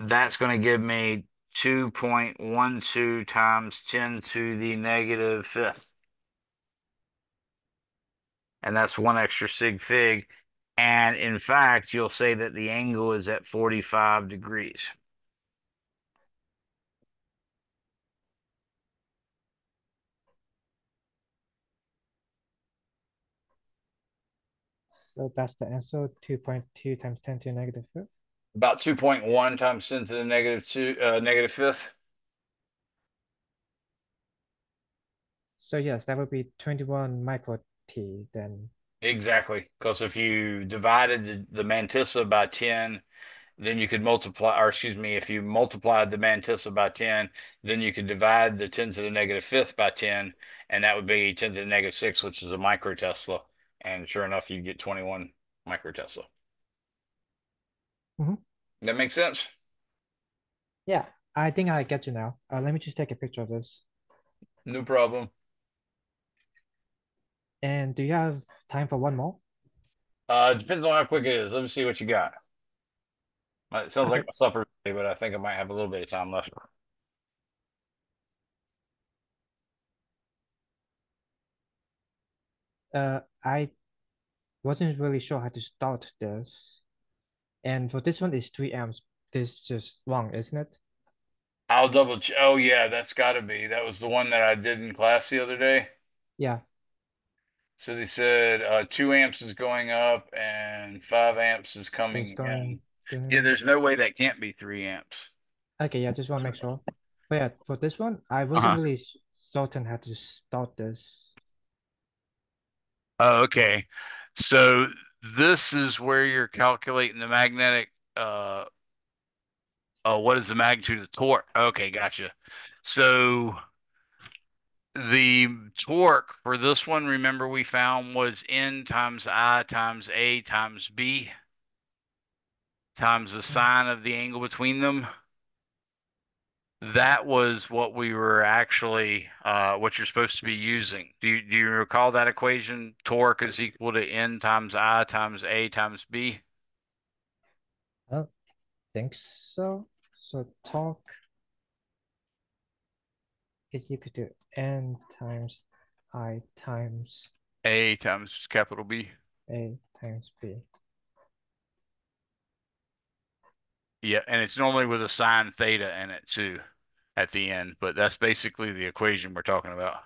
That's going to give me 2.12 times 10 to the negative fifth. And that's one extra sig fig. And in fact, you'll say that the angle is at 45 degrees. So that's the answer. 2.2 times 10 to the negative fifth. About 2.1 times 10 to the negative fifth. So yes, that would be 21 micro T then. Exactly. Because if you divided the mantissa by 10 then you could multiply, or excuse me, if you multiplied the mantissa by 10, then you could divide the 10 to the negative fifth by 10, and that would be 10 to the negative 6, which is a microtesla. And sure enough, you get 21 microtesla. Mhm. That makes sense? Yeah, I think I get you now. Let me just take a picture of this. No problem. And do you have time for one more? It depends on how quick it is. Let me see what you got. It sounds like Okay. my supper, but I think I might have a little bit of time left. I wasn't really sure how to start this. And for this one, it's 3 amps. This is just wrong, isn't it? I'll double check. Oh yeah, that's got to be. That was the one that I did in class the other day. Yeah, So they said 2 amps is going up and 5 amps is so it's coming in. going Yeah, to... there's no way that can't be 3 amps. Okay, yeah, just want to make sure. But yeah, for this one, I wasn't Uh-huh. really certain how to start this. Oh, okay. So this is where you're calculating the magnetic oh, what is the magnitude of the torque? Okay, gotcha. So the torque for this one, remember we found was N times I times A times B times the sine of the angle between them. That was what we were actually, what you're supposed to be using. Do you recall that equation? Torque is equal to N times I times A times B. I don't think so. So torque is equal to N times I times A times capital B. A times B. Yeah, and it's normally with a sine theta in it too at the end, but that's basically the equation we're talking about.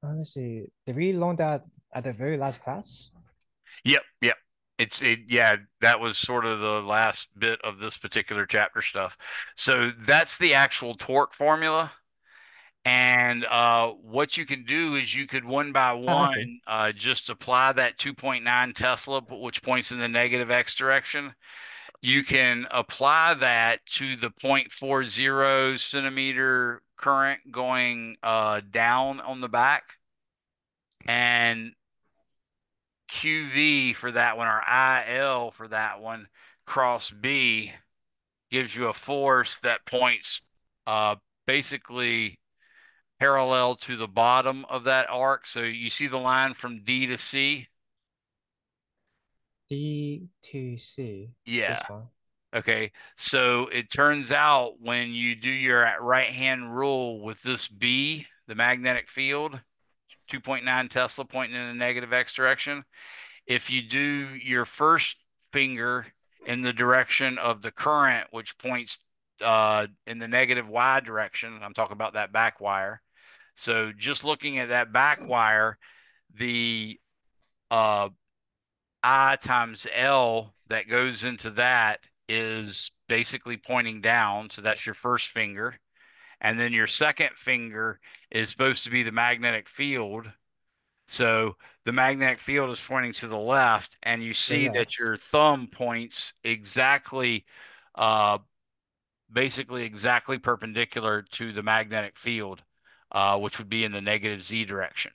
Let's see. Did we learn that at the very last class? Yep, yep. Yeah, that was sort of the last bit of this particular chapter stuff. So that's the actual torque formula. And what you can do is you could one by I see. one just apply that 2.9 Tesla, which points in the negative x direction. You can apply that to the 0.40 centimeter current going down on the back. And QV for that one, or IL for that one, cross B gives you a force that points uh, basically parallel to the bottom of that arc. So you see the line from D to C? D to C. Yeah. This one. Okay. So it turns out when you do your right-hand rule with this B, the magnetic field, 2.9 Tesla pointing in the negative X direction, if you do your first finger in the direction of the current, which points in the negative Y direction, I'm talking about that back wire. So just looking at that back wire, the uh, I times L that goes into that is basically pointing down. So that's your first finger. And then your second finger is supposed to be the magnetic field. So the magnetic field is pointing to the left, and you The see that left. your thumb points exactly, uh, basically exactly perpendicular to the magnetic field, which would be in the negative Z direction.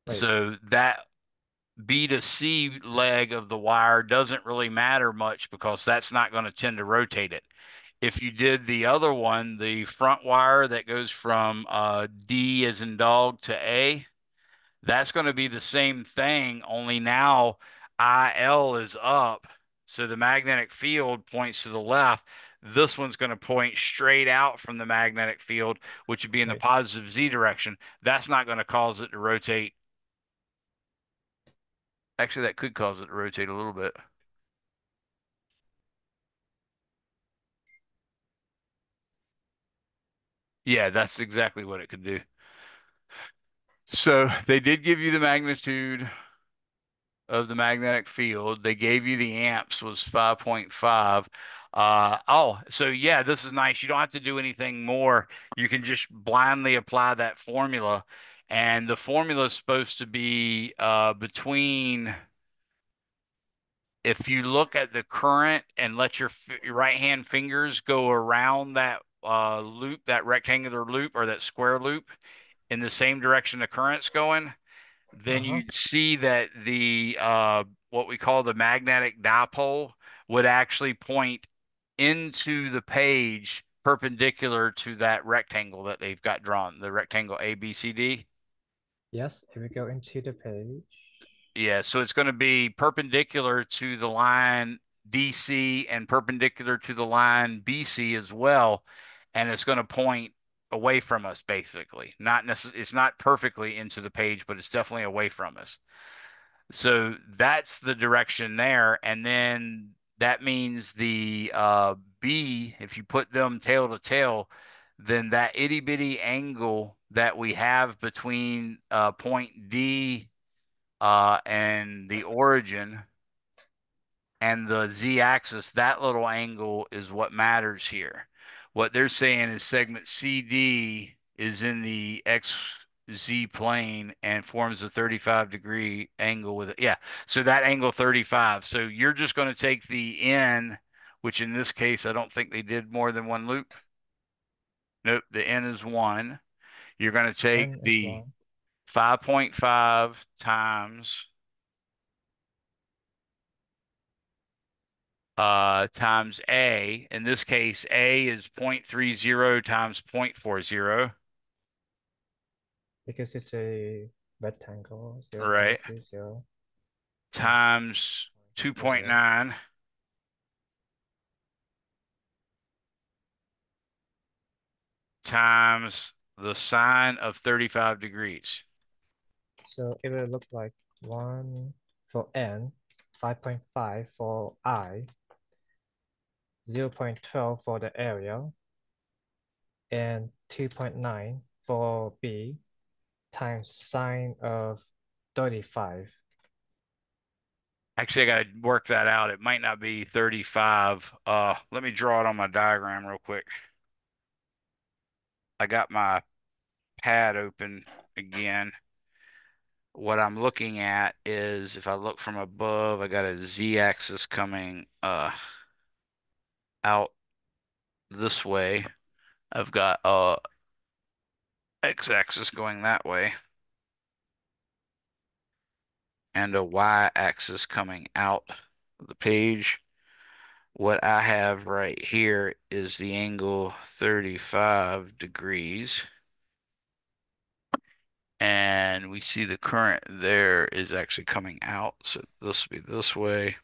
Wait. So that B to C leg of the wire doesn't really matter much because that's not going to tend to rotate it. If you did the other one, the front wire that goes from D as in dog to A, that's going to be the same thing, only now IL is up. So the magnetic field points to the left. This one's going to point straight out from the magnetic field, which would be in the Wait. positive Z direction. That's not going to cause it to rotate. Actually, that could cause it to rotate a little bit. Yeah, that's exactly what it could do. So they did give you the magnitude of the magnetic field. They gave you the amps was 5.5. Oh, so yeah, this is nice. You don't have to do anything more. You can just blindly apply that formula. And the formula is supposed to be between, if you look at the current and let your right hand fingers go around that loop, that rectangular loop or that square loop in the same direction the current's going, then Uh-huh. you'd see that the what we call the magnetic dipole would actually point into the page perpendicular to that rectangle that they've got drawn, the rectangle ABCD. Yes, if we go into the page. Yeah, so it's going to be perpendicular to the line DC and perpendicular to the line BC as well, and it's going to point away from us basically. Not necessarily, it's not perfectly into the page, but it's definitely away from us. So that's the direction there, and then that means the B, if you put them tail to tail, then that itty bitty angle that we have between point D and the origin and the z-axis, that little angle is what matters here. What they're saying is segment CD is in the XZ plane and forms a 35-degree angle with it. Yeah, so that angle 35. So you're just going to take the N, which in this case, I don't think they did more than one loop. Nope, the N is 1. You're going to take N is the 1. 5.5 times A. In this case, A is 0.30 times 0.40, Because it's a rectangle, right? 0.30 times Times 0.30. 2.9 times the sine of 35 degrees. So it will look like 1 for N, 5.5 for I, 0.12 for the area, and 2.9 for B times sine of 35. Actually, I got to work that out. It might not be 35. Let me draw it on my diagram real quick. I got my pad open again. What I'm looking at is, if I look from above, I got a z-axis coming out this way. I've got x-axis going that way and a y-axis coming out of the page. What I have right here is the angle 35 degrees. And we see the current there is actually coming out. So this will be this way,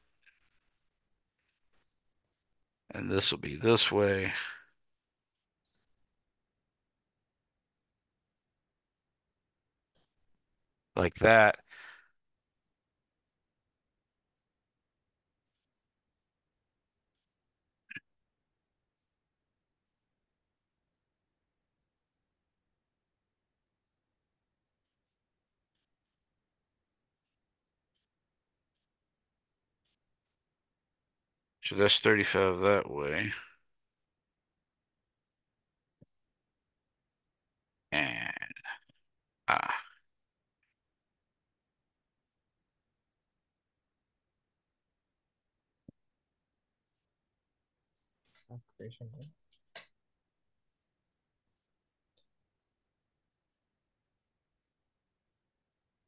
and this will be this way. Like that. So that's 35 that way. And ah, Calculation there.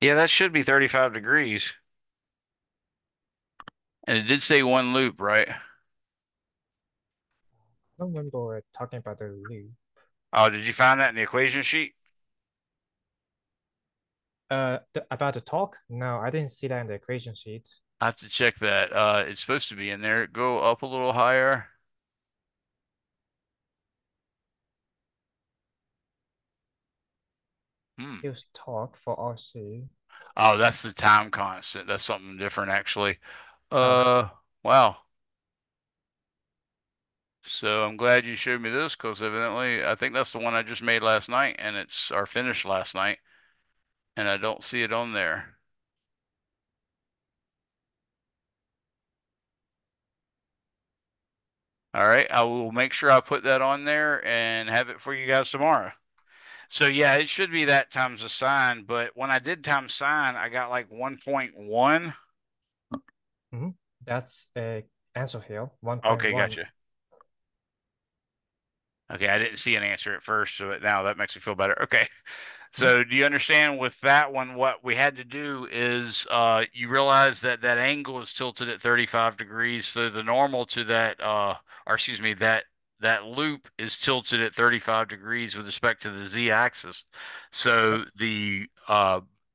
yeah, that should be 35 degrees. And it did say one loop, right? I don't remember talking about the loop. Oh, did you find that in the equation sheet? About the torque? No, I didn't see that in the equation sheet. I have to check that. It's supposed to be in there. Go up a little higher. Hmm. Here's torque for RC. Oh, that's the time constant. That's something different, actually. Oh, Wow. So I'm glad you showed me this because evidently I think that's the one I just made last night and it's our finish last night and I don't see it on there. All right, I will make sure I put that on there and have it for you guys tomorrow. So yeah, it should be that times the sine, but when I did times sine, I got like 1.1. Mhm. That's a answer here, Okay, 1.1. gotcha. Okay, I didn't see an answer at first, so now that makes me feel better. Okay. Mhm. So do you understand with that one, what we had to do is you realize that that angle is tilted at 35 degrees. So the normal to that, or excuse me, that loop is tilted at 35 degrees with respect to the z-axis. Yep. So the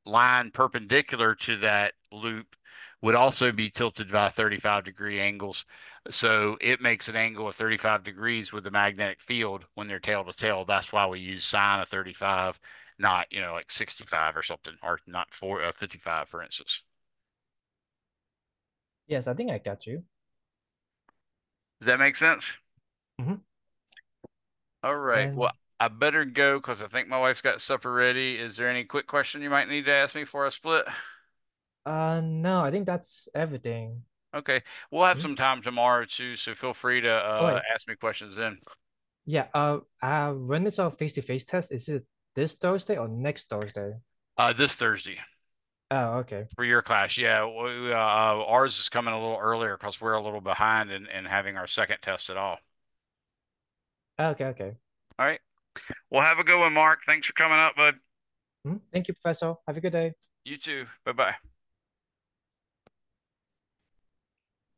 line perpendicular to that loop would also be tilted by 35-degree angles. So it makes an angle of 35 degrees with the magnetic field when they're tail to tail. That's why we use sine of 35, not, like 65 or something, or not 55, for instance. Yes, I think I got you. Does that make sense? Hmm. All right. Well, And I better go because I think my wife's got supper ready. Is there any quick question you might need to ask me before I split? no, I think that's everything. Okay. We'll have Mhm. some time tomorrow too, so feel free to Oh wait, ask me questions then. yeah. When is our face-to-face test? Is it this Thursday or next Thursday? This Thursday Oh, okay. for your class. Yeah, ours is coming a little earlier because we're a little behind in having our second test at all. Okay, okay. All right. Well, have a good one, Mark. Thanks for coming up, bud. Thank you, Professor. Have a good day. You too. Bye bye.